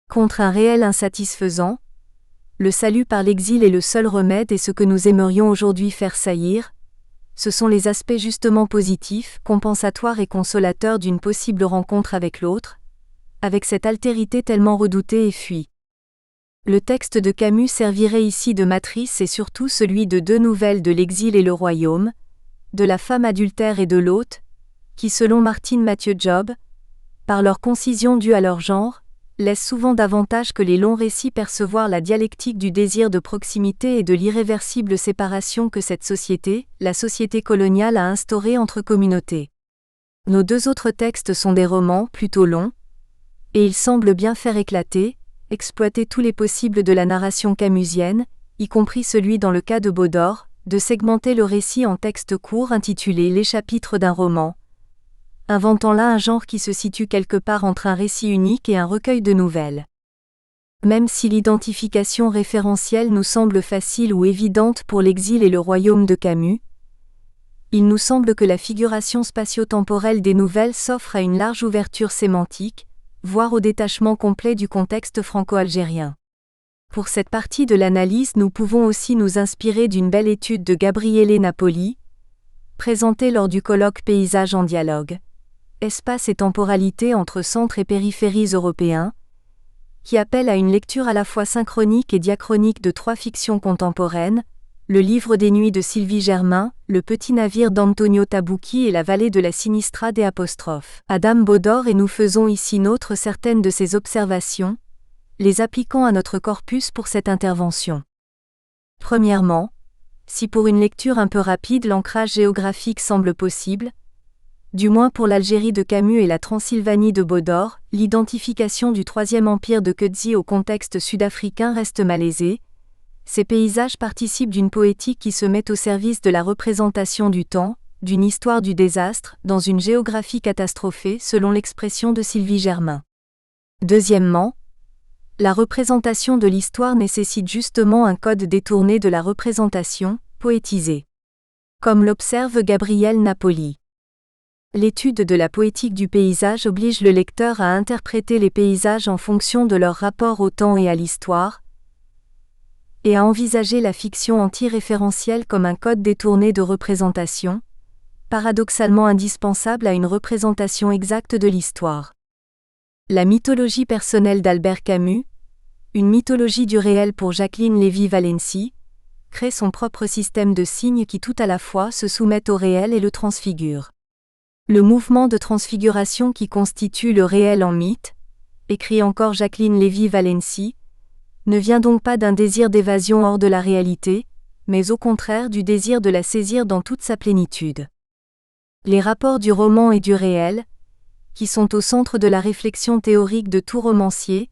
Contre un réel insatisfaisant, le salut par l'exil est le seul remède et ce que nous aimerions aujourd'hui faire saillir, ce sont les aspects justement positifs, compensatoires et consolateurs d'une possible rencontre avec l'autre, avec cette altérité tellement redoutée et fuie. Le texte de Camus servirait ici de matrice et surtout celui de deux nouvelles de l'Exil et le Royaume, de la femme adultère et de l'hôte, qui selon Martine Mathieu-Job, par leur concision due à leur genre, laissent souvent davantage que les longs récits percevoir la dialectique du désir de proximité et de l'irréversible séparation que cette société, la société coloniale, a instaurée entre communautés. Nos deux autres textes sont des romans plutôt longs, et ils semblent bien faire exploiter tous les possibles de la narration camusienne, y compris celui dans le cas de Baudor, de segmenter le récit en textes courts intitulés Les chapitres d'un roman, inventant là un genre qui se situe quelque part entre un récit unique et un recueil de nouvelles. Même si l'identification référentielle nous semble facile ou évidente pour l'Exil et le Royaume de Camus, il nous semble que la figuration spatio-temporelle des nouvelles s'offre à une large ouverture sémantique, voire au détachement complet du contexte franco-algérien. Pour cette partie de l'analyse, nous pouvons aussi nous inspirer d'une belle étude de Gabriele Napoli, présentée lors du colloque Paysages en dialogue, espace et temporalité entre centres et périphéries européens, qui appelle à une lecture à la fois synchronique et diachronique de trois fictions contemporaines, Le Livre des Nuits de Sylvie Germain, Le Petit Navire d'Antonio Tabucchi et La Vallée de la Sinistra des Adam Baudor, et nous faisons ici nôtres certaines de ces observations, les appliquant à notre corpus pour cette intervention. Premièrement, si pour une lecture un peu rapide l'ancrage géographique semble possible, du moins pour l'Algérie de Camus et la Transylvanie de Baudor, l'identification du Troisième Empire de Coetzee au contexte sud-africain reste malaisée. Ces paysages participent d'une poétique qui se met au service de la représentation du temps, d'une histoire du désastre, dans une géographie catastrophée selon l'expression de Sylvie Germain. Deuxièmement, la représentation de l'histoire nécessite justement un code détourné de la représentation, poétisée. Comme l'observe Gabriele Napoli. L'étude de la poétique du paysage oblige le lecteur à interpréter les paysages en fonction de leur rapport au temps et à l'histoire, et à envisager la fiction anti-référentielle comme un code détourné de représentation, paradoxalement indispensable à une représentation exacte de l'histoire. La mythologie personnelle d'Albert Camus, une mythologie du réel pour Jacqueline Lévy-Valency, crée son propre système de signes qui tout à la fois se soumettent au réel et le transfigurent. Le mouvement de transfiguration qui constitue le réel en mythe, écrit encore Jacqueline Lévy-Valency, ne vient donc pas d'un désir d'évasion hors de la réalité, mais au contraire du désir de la saisir dans toute sa plénitude. Les rapports du roman et du réel, qui sont au centre de la réflexion théorique de tout romancier,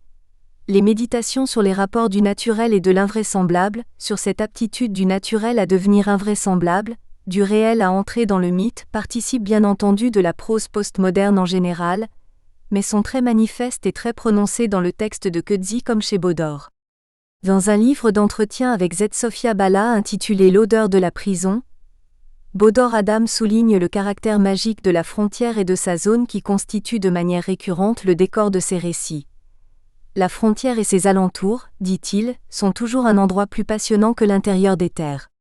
les méditations sur les rapports du naturel et de l'invraisemblable, sur cette aptitude du naturel à devenir invraisemblable, du réel à entrer dans le mythe, participent bien entendu de la prose postmoderne en général, mais sont très manifestes et très prononcées dans le texte de Coetzee comme chez Baudor. Dans un livre d'entretien avec Sofia Balla intitulé L'odeur de la prison, Baudor Adam souligne le caractère magique de la frontière et de sa zone qui constitue de manière récurrente le décor de ses récits. La frontière et ses alentours, dit-il, sont toujours un endroit plus passionnant que l'intérieur des terres.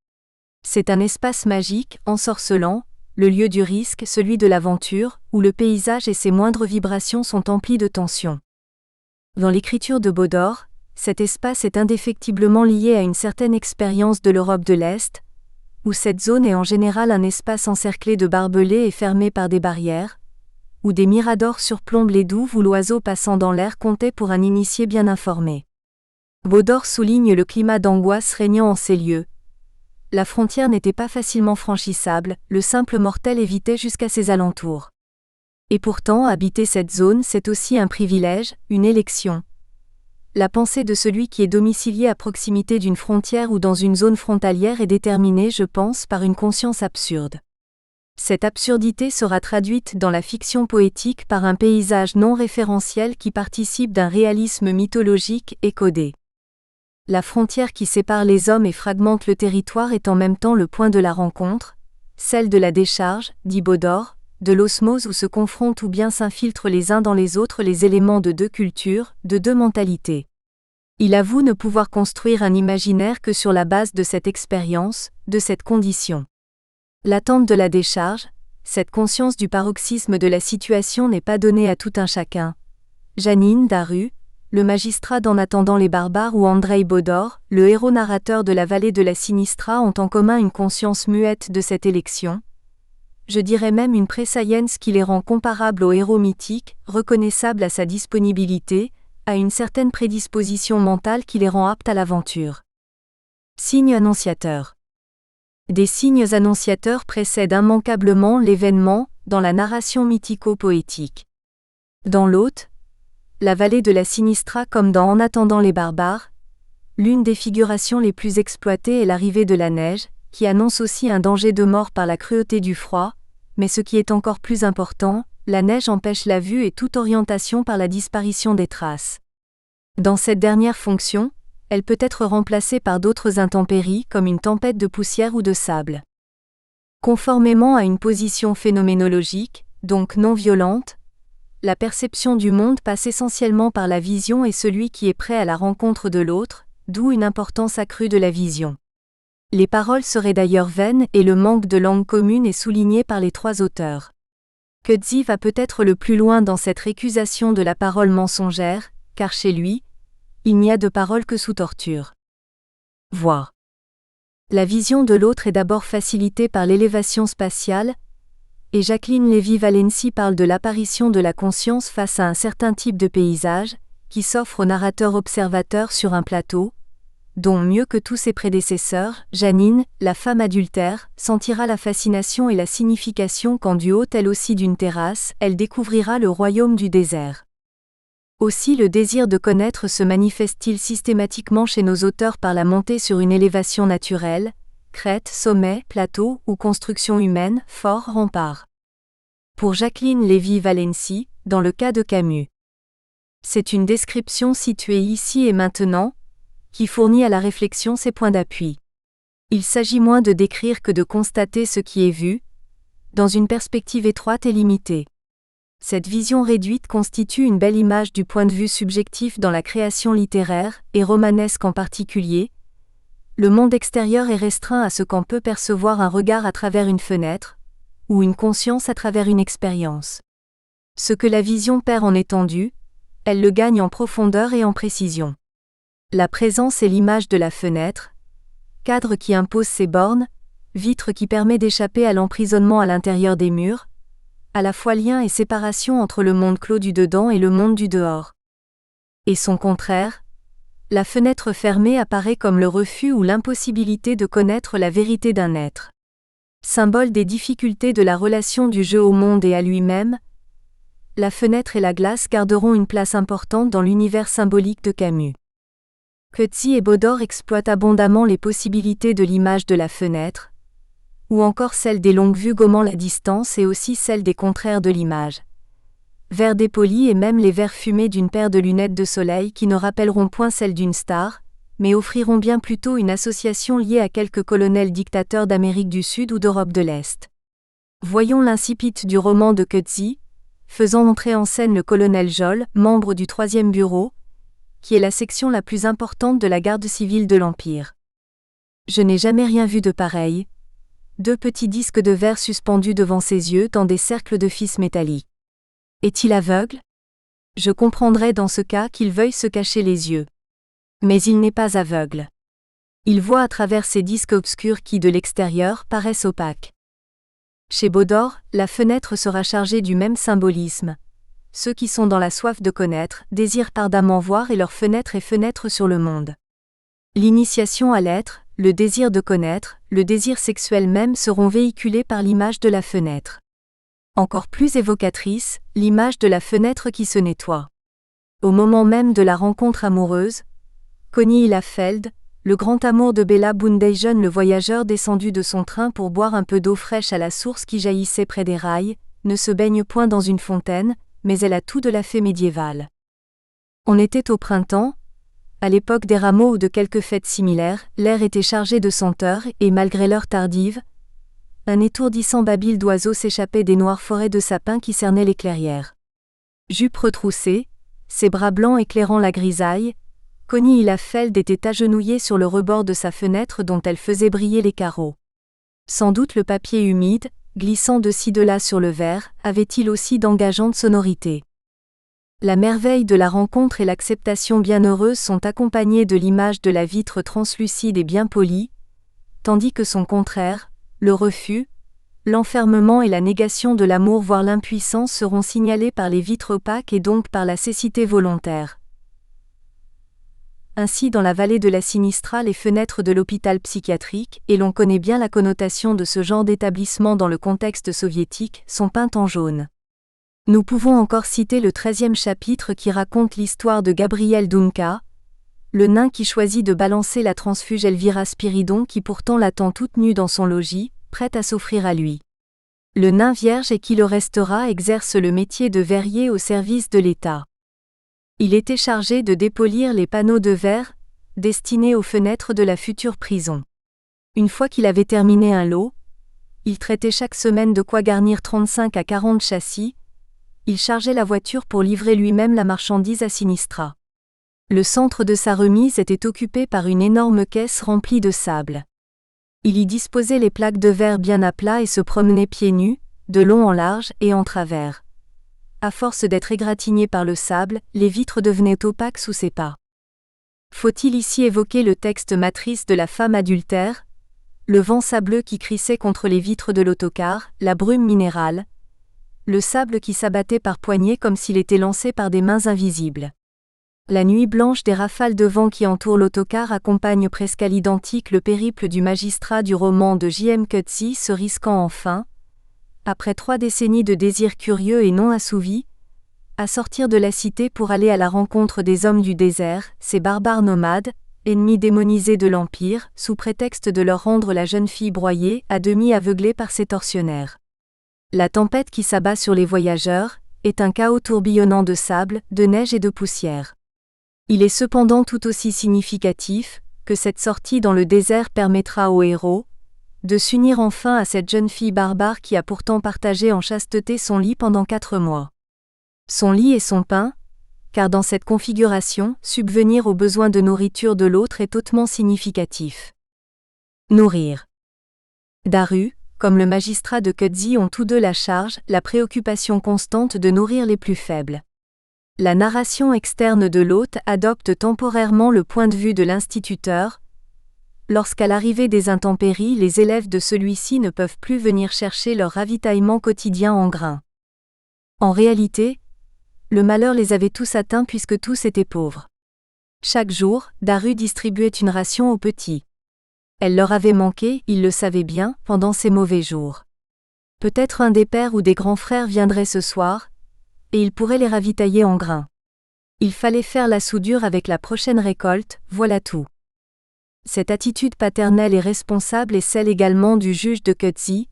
C'est un espace magique, ensorcelant, le lieu du risque, celui de l'aventure, où le paysage et ses moindres vibrations sont emplis de tension. Dans l'écriture de Baudor, cet espace est indéfectiblement lié à une certaine expérience de l'Europe de l'Est, où cette zone est en général un espace encerclé de barbelés et fermé par des barrières, où des miradors surplombent les douves où l'oiseau passant dans l'air comptait pour un initié bien informé. Baudor souligne le climat d'angoisse régnant en ces lieux. La frontière n'était pas facilement franchissable, le simple mortel évitait jusqu'à ses alentours. Et pourtant, habiter cette zone, c'est aussi un privilège, une élection. La pensée de celui qui est domicilié à proximité d'une frontière ou dans une zone frontalière est déterminée, je pense, par une conscience absurde. Cette absurdité sera traduite dans la fiction poétique par un paysage non référentiel qui participe d'un réalisme mythologique et codé. La frontière qui sépare les hommes et fragmente le territoire est en même temps le point de la rencontre, celle de la décharge, dit Baudor, de l'osmose où se confrontent ou bien s'infiltrent les uns dans les autres les éléments de deux cultures, de deux mentalités. Il avoue ne pouvoir construire un imaginaire que sur la base de cette expérience, de cette condition. L'attente de la décharge, cette conscience du paroxysme de la situation n'est pas donnée à tout un chacun. Janine Daru, le magistrat d'En attendant les barbares ou Andrei Bodor, le héros narrateur de la vallée de la Sinistra ont en commun une conscience muette de cette élection. Je dirais même une préscience qui les rend comparables aux héros mythiques, reconnaissables à sa disponibilité, à une certaine prédisposition mentale qui les rend aptes à l'aventure. Signes annonciateurs. Des signes annonciateurs précèdent immanquablement l'événement dans la narration mythico-poétique. Dans l'hôte, la vallée de la Sinistra comme dans En attendant les barbares, l'une des figurations les plus exploitées est l'arrivée de la neige, qui annonce aussi un danger de mort par la cruauté du froid, mais ce qui est encore plus important, la neige empêche la vue et toute orientation par la disparition des traces. Dans cette dernière fonction, elle peut être remplacée par d'autres intempéries comme une tempête de poussière ou de sable. Conformément à une position phénoménologique, donc non violente, la perception du monde passe essentiellement par la vision et celui qui est prêt à la rencontre de l'autre, d'où une importance accrue de la vision. Les paroles seraient d'ailleurs vaines et le manque de langue commune est souligné par les trois auteurs. Coetzee va peut-être le plus loin dans cette récusation de la parole mensongère, car chez lui, il n'y a de parole que sous torture. Voir. La vision de l'autre est d'abord facilitée par l'élévation spatiale, et Jacqueline Lévy-Valency parle de l'apparition de la conscience face à un certain type de paysage, qui s'offre au narrateur-observateur sur un plateau, dont mieux que tous ses prédécesseurs, Janine, la femme adultère, sentira la fascination et la signification quand du haut elle aussi d'une terrasse, elle découvrira le royaume du désert. Aussi le désir de connaître se manifeste-t-il systématiquement chez nos auteurs par la montée sur une élévation naturelle, crête, sommet, plateau ou construction humaine, fort, rempart. Pour Jacqueline Lévy-Valency, dans le cas de Camus. C'est une description située ici et maintenant, qui fournit à la réflexion ses points d'appui. Il s'agit moins de décrire que de constater ce qui est vu, dans une perspective étroite et limitée. Cette vision réduite constitue une belle image du point de vue subjectif dans la création littéraire, et romanesque en particulier. Le monde extérieur est restreint à ce qu'en peut percevoir un regard à travers une fenêtre, ou une conscience à travers une expérience. Ce que la vision perd en étendue, elle le gagne en profondeur et en précision. La présence est l'image de la fenêtre, cadre qui impose ses bornes, vitre qui permet d'échapper à l'emprisonnement à l'intérieur des murs, à la fois lien et séparation entre le monde clos du dedans et le monde du dehors. Et son contraire, la fenêtre fermée apparaît comme le refus ou l'impossibilité de connaître la vérité d'un être. Symbole des difficultés de la relation du jeu au monde et à lui-même, la fenêtre et la glace garderont une place importante dans l'univers symbolique de Camus. Coetzee et Bodor exploitent abondamment les possibilités de l'image de la fenêtre, ou encore celle des longues vues gommant la distance et aussi celle des contraires de l'image. Verre dépoli et même les verres fumés d'une paire de lunettes de soleil qui ne rappelleront point celle d'une star, mais offriront bien plutôt une association liée à quelques colonels dictateurs d'Amérique du Sud ou d'Europe de l'Est. Voyons l'incipit du roman de Coetzee, faisant entrer en scène le colonel Jolle, membre du 3e bureau, qui est la section la plus importante de la garde civile de l'Empire. Je n'ai jamais rien vu de pareil. 2 petits disques de verre suspendus devant ses yeux dans des cercles de fils métalliques. Est-il aveugle ? Je comprendrais dans ce cas qu'il veuille se cacher les yeux. Mais il n'est pas aveugle. Il voit à travers ces disques obscurs qui, de l'extérieur, paraissent opaques. Chez Bodor, la fenêtre sera chargée du même symbolisme. Ceux qui sont dans la soif de connaître désirent ardemment voir et leur fenêtre est fenêtre sur le monde. L'initiation à l'être, le désir de connaître, le désir sexuel même seront véhiculés par l'image de la fenêtre. Encore plus évocatrice, l'image de la fenêtre qui se nettoie. Au moment même de la rencontre amoureuse, Connie Hilafeld, le grand amour de Bella Bundeisen, le voyageur descendu de son train pour boire un peu d'eau fraîche à la source qui jaillissait près des rails, ne se baigne point dans une fontaine, mais elle a tout de la fée médiévale. On était au printemps, à l'époque des rameaux ou de quelques fêtes similaires, l'air était chargé de senteurs et malgré l'heure tardive, un étourdissant babil d'oiseaux s'échappait des noires forêts de sapins qui cernaient les clairières. Jupe retroussée, ses bras blancs éclairant la grisaille, Connie Hilafeld était agenouillée sur le rebord de sa fenêtre dont elle faisait briller les carreaux. Sans doute le papier humide, glissant de ci de là sur le verre, avait-il aussi d'engageantes sonorités. La merveille de la rencontre et l'acceptation bienheureuse sont accompagnées de l'image de la vitre translucide et bien polie, tandis que son contraire, le refus, l'enfermement et la négation de l'amour voire l'impuissance seront signalés par les vitres opaques et donc par la cécité volontaire. Ainsi dans la vallée de la Sinistra les fenêtres de l'hôpital psychiatrique, et l'on connaît bien la connotation de ce genre d'établissement dans le contexte soviétique, sont peintes en jaune. Nous pouvons encore citer le 13e chapitre qui raconte l'histoire de Gabriel Dunka, le nain qui choisit de balancer la transfuge Elvira Spiridon qui pourtant l'attend toute nue dans son logis, prête à s'offrir à lui. Le nain vierge et qui le restera exerce le métier de verrier au service de l'État. Il était chargé de dépolir les panneaux de verre, destinés aux fenêtres de la future prison. Une fois qu'il avait terminé un lot, il traitait chaque semaine de quoi garnir 35 à 40 châssis, il chargeait la voiture pour livrer lui-même la marchandise à Sinistra. Le centre de sa remise était occupé par une énorme caisse remplie de sable. Il y disposait les plaques de verre bien à plat et se promenait pieds nus, de long en large et en travers. À force d'être égratigné par le sable, les vitres devenaient opaques sous ses pas. Faut-il ici évoquer le texte matrice de la femme adultère, le vent sableux qui crissait contre les vitres de l'autocar, la brume minérale, le sable qui s'abattait par poignées comme s'il était lancé par des mains invisibles. La nuit blanche des rafales de vent qui entourent l'autocar accompagne presque à l'identique le périple du magistrat du roman de J.M. Coetzee se risquant enfin, après 3 décennies de désirs curieux et non assouvis, à sortir de la cité pour aller à la rencontre des hommes du désert, ces barbares nomades, ennemis démonisés de l'Empire, sous prétexte de leur rendre la jeune fille broyée, à demi aveuglée par ses tortionnaires. La tempête qui s'abat sur les voyageurs est un chaos tourbillonnant de sable, de neige et de poussière. Il est cependant tout aussi significatif que cette sortie dans le désert permettra au héros de s'unir enfin à cette jeune fille barbare qui a pourtant partagé en chasteté son lit pendant 4 mois. Son lit et son pain, car dans cette configuration, subvenir aux besoins de nourriture de l'autre est hautement significatif. Nourrir. Daru, comme le magistrat de Coetzee ont tous deux la charge, la préoccupation constante de nourrir les plus faibles. La narration externe de l'hôte adopte temporairement le point de vue de l'instituteur. Lorsqu'à l'arrivée des intempéries, les élèves de celui-ci ne peuvent plus venir chercher leur ravitaillement quotidien en grains. En réalité, le malheur les avait tous atteints puisque tous étaient pauvres. Chaque jour, Daru distribuait une ration aux petits. Elle leur avait manqué, ils le savaient bien, pendant ces mauvais jours. Peut-être un des pères ou des grands frères viendrait ce soir, et il pourrait les ravitailler en grains. Il fallait faire la soudure avec la prochaine récolte, voilà tout. Cette attitude paternelle et responsable est celle également du juge de Coetzee,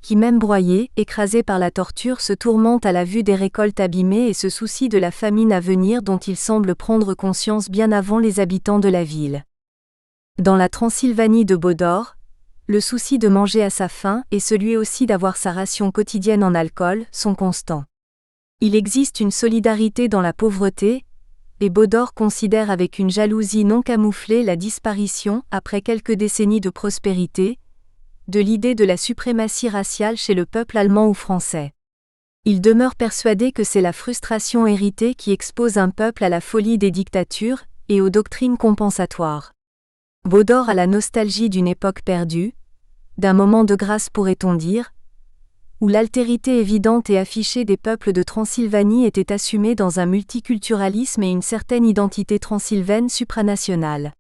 qui même broyé, écrasé par la torture se tourmente à la vue des récoltes abîmées et se soucie de la famine à venir dont il semble prendre conscience bien avant les habitants de la ville. Dans la Transylvanie de Bodor, le souci de manger à sa faim et celui aussi d'avoir sa ration quotidienne en alcool sont constants. Il existe une solidarité dans la pauvreté, et Bodor considère avec une jalousie non camouflée la disparition, après quelques décennies de prospérité, de l'idée de la suprématie raciale chez le peuple allemand ou français. Il demeure persuadé que c'est la frustration héritée qui expose un peuple à la folie des dictatures et aux doctrines compensatoires. Bodor a la nostalgie d'une époque perdue, d'un moment de grâce pourrait-on dire, où l'altérité évidente et affichée des peuples de Transylvanie était assumée dans un multiculturalisme et une certaine identité transylvaine supranationale.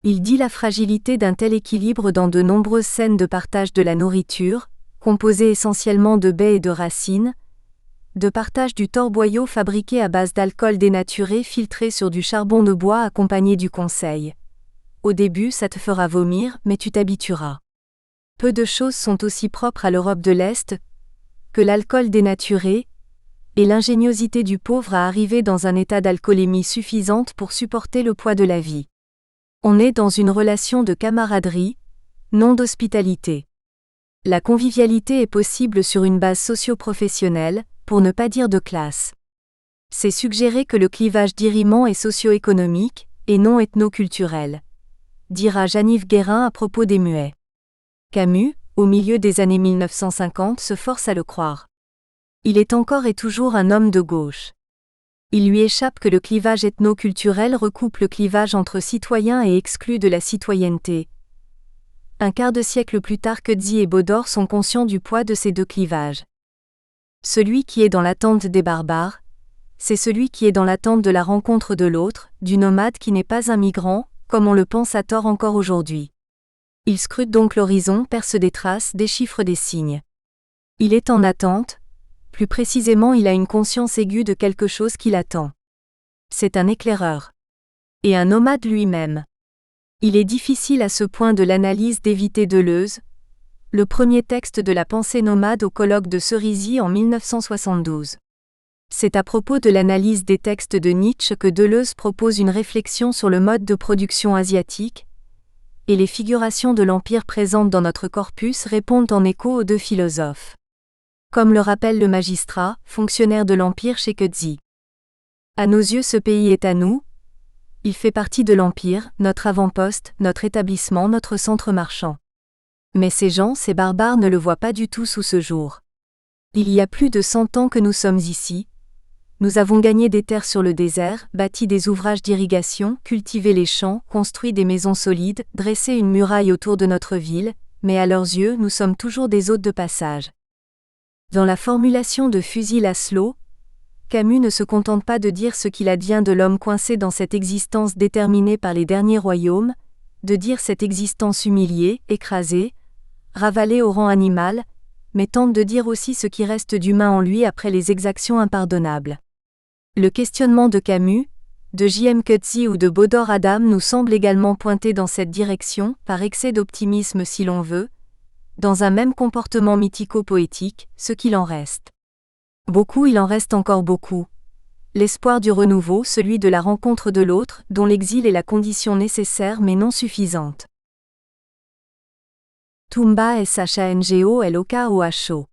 Il dit la fragilité d'un tel équilibre dans de nombreuses scènes de partage de la nourriture, composée essentiellement de baies et de racines, de partage du torboyau fabriqué à base d'alcool dénaturé filtré sur du charbon de bois accompagné du conseil. Au début ça te fera vomir, mais tu t'habitueras. Peu de choses sont aussi propres à l'Europe de l'Est que l'alcool dénaturé, et l'ingéniosité du pauvre à arriver dans un état d'alcoolémie suffisante pour supporter le poids de la vie. On est dans une relation de camaraderie, non d'hospitalité. La convivialité est possible sur une base socio-professionnelle, pour ne pas dire de classe. C'est suggérer que le clivage diriment est socio-économique, et non ethno-culturel, dira Jean-Yves Guérin à propos des Muets. Camus, au milieu des années 1950, se force à le croire. Il est encore et toujours un homme de gauche. Il lui échappe que le clivage ethno-culturel recoupe le clivage entre citoyens et exclus de la citoyenneté. Un quart de siècle plus tard, Coetzee et Baudor sont conscients du poids de ces deux clivages. Celui qui est dans l'attente des barbares, c'est celui qui est dans l'attente de la rencontre de l'autre, du nomade qui n'est pas un migrant, comme on le pense à tort encore aujourd'hui. Il scrute donc l'horizon, perce des traces, déchiffre des signes. Il est en attente, plus précisément il a une conscience aiguë de quelque chose qui l'attend. C'est un éclaireur. Et un nomade lui-même. Il est difficile à ce point de l'analyse d'éviter Deleuze, le premier texte de la pensée nomade au colloque de Cerisy en 1972. C'est à propos de l'analyse des textes de Nietzsche que Deleuze propose une réflexion sur le mode de production asiatique, et les figurations de l'Empire présentes dans notre corpus répondent en écho aux deux philosophes. Comme le rappelle le magistrat, fonctionnaire de l'Empire chez Coetzee. À nos yeux, ce pays est à nous. Il fait partie de l'Empire, notre avant-poste, notre établissement, notre centre marchand. Mais ces gens, ces barbares ne le voient pas du tout sous ce jour. Il y a plus de 100 ans que nous sommes ici. Nous avons gagné des terres sur le désert, bâti des ouvrages d'irrigation, cultivé les champs, construit des maisons solides, dressé une muraille autour de notre ville, mais à leurs yeux, nous sommes toujours des hôtes de passage. Dans la formulation de Fusil Laszlo, Camus ne se contente pas de dire ce qu'il advient de l'homme coincé dans cette existence déterminée par les derniers royaumes, de dire cette existence humiliée, écrasée, ravalée au rang animal, mais tente de dire aussi ce qui reste d'humain en lui après les exactions impardonnables. Le questionnement de Camus, de J.M. Coetzee ou de Baudor Adam nous semble également pointer dans cette direction, par excès d'optimisme si l'on veut, dans un même comportement mythico-poétique, ce qu'il en reste. Beaucoup, il en reste encore beaucoup. L'espoir du renouveau, celui de la rencontre de l'autre, dont l'exil est la condition nécessaire mais non suffisante. Toumba SHANGOLOKOHO.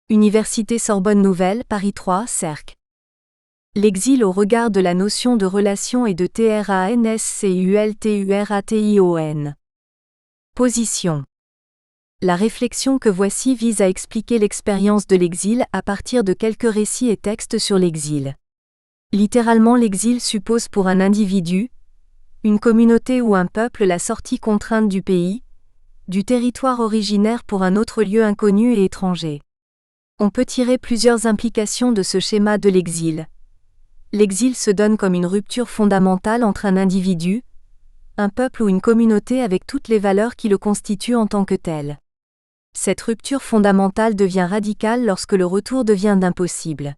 Université Sorbonne Nouvelle, Paris 3, Cercle. L'exil au regard de la notion de relation et de TRANSCULTURATION. Position. La réflexion que voici vise à expliquer l'expérience de l'exil à partir de quelques récits et textes sur l'exil. Littéralement, l'exil suppose pour un individu, une communauté ou un peuple la sortie contrainte du pays, du territoire originaire pour un autre lieu inconnu et étranger. On peut tirer plusieurs implications de ce schéma de l'exil. L'exil se donne comme une rupture fondamentale entre un individu, un peuple ou une communauté avec toutes les valeurs qui le constituent en tant que tel. Cette rupture fondamentale devient radicale lorsque le retour devient impossible.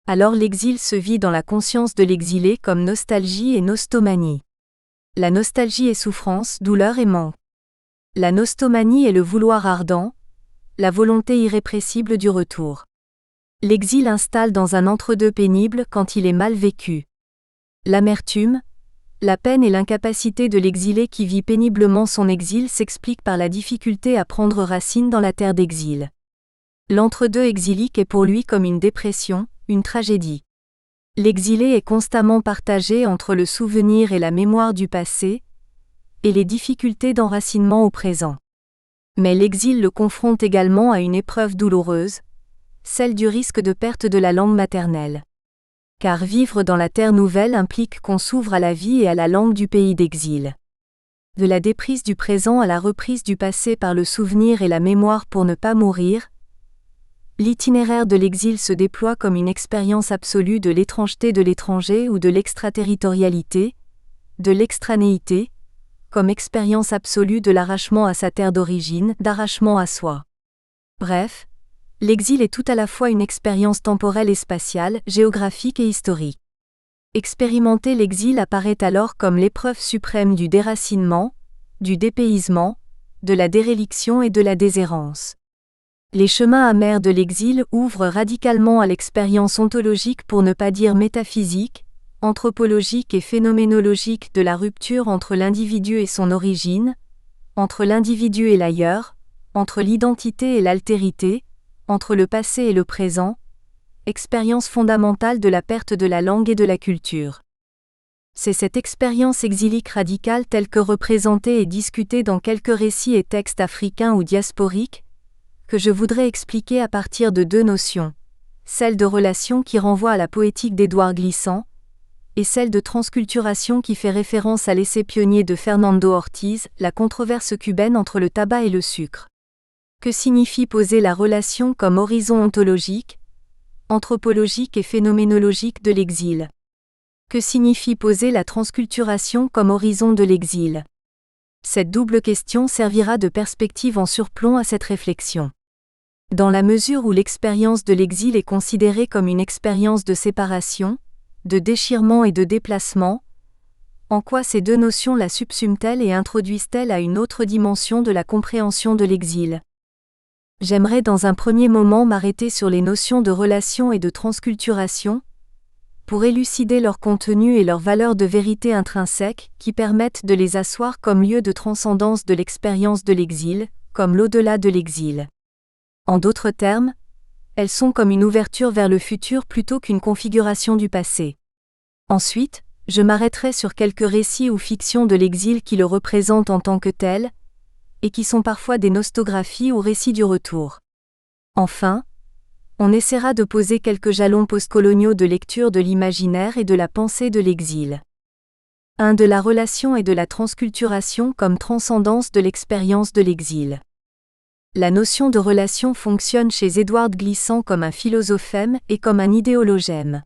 Alors l'exil se vit dans la conscience de l'exilé comme nostalgie et nostomanie. La nostalgie est souffrance, douleur et manque. La nostomanie est le vouloir ardent, la volonté irrépressible du retour. L'exil installe dans un entre-deux pénible quand il est mal vécu. L'amertume, la peine et l'incapacité de l'exilé qui vit péniblement son exil s'expliquent par la difficulté à prendre racine dans la terre d'exil. L'entre-deux exilique est pour lui comme une dépression, une tragédie. L'exilé est constamment partagé entre le souvenir et la mémoire du passé, et les difficultés d'enracinement au présent. Mais l'exil le confronte également à une épreuve douloureuse, celle du risque de perte de la langue maternelle. Car vivre dans la terre nouvelle implique qu'on s'ouvre à la vie et à la langue du pays d'exil. De la déprise du présent à la reprise du passé par le souvenir et la mémoire pour ne pas mourir, l'itinéraire de l'exil se déploie comme une expérience absolue de l'étrangeté de l'étranger ou de l'extraterritorialité, de l'extranéité, comme expérience absolue de l'arrachement à sa terre d'origine, d'arrachement à soi. Bref, l'exil est tout à la fois une expérience temporelle et spatiale, géographique et historique. Expérimenter l'exil apparaît alors comme l'épreuve suprême du déracinement, du dépaysement, de la déréliction et de la déshérence. Les chemins amers de l'exil ouvrent radicalement à l'expérience ontologique pour ne pas dire métaphysique, anthropologique et phénoménologique de la rupture entre l'individu et son origine, entre l'individu et l'ailleurs, entre l'identité et l'altérité, entre le passé et le présent, expérience fondamentale de la perte de la langue et de la culture. C'est cette expérience exilique radicale telle que représentée et discutée dans quelques récits et textes africains ou diasporiques, que je voudrais expliquer à partir de deux notions, celle de relation qui renvoie à la poétique d'Édouard Glissant, et celle de transculturation qui fait référence à l'essai pionnier de Fernando Ortiz, la controverse cubaine entre le tabac et le sucre. Que signifie poser la relation comme horizon ontologique, anthropologique et phénoménologique de l'exil? Que signifie poser la transculturation comme horizon de l'exil? Cette double question servira de perspective en surplomb à cette réflexion. Dans la mesure où l'expérience de l'exil est considérée comme une expérience de séparation, de déchirement et de déplacement, en quoi ces deux notions la subsument-elles et introduisent-elles à une autre dimension de la compréhension de l'exil? J'aimerais dans un premier moment m'arrêter sur les notions de relation et de transculturation, pour élucider leur contenu et leur valeur de vérité intrinsèque qui permettent de les asseoir comme lieu de transcendance de l'expérience de l'exil, comme l'au-delà de l'exil. En d'autres termes, elles sont comme une ouverture vers le futur plutôt qu'une configuration du passé. Ensuite, je m'arrêterai sur quelques récits ou fictions de l'exil qui le représentent en tant que tel, et qui sont parfois des nostographies ou récits du retour. Enfin, on essaiera de poser quelques jalons postcoloniaux de lecture de l'imaginaire et de la pensée de l'exil. 1. De la relation et de la transculturation comme transcendance de l'expérience de l'exil. La notion de relation fonctionne chez Édouard Glissant comme un philosophème et comme un idéologème.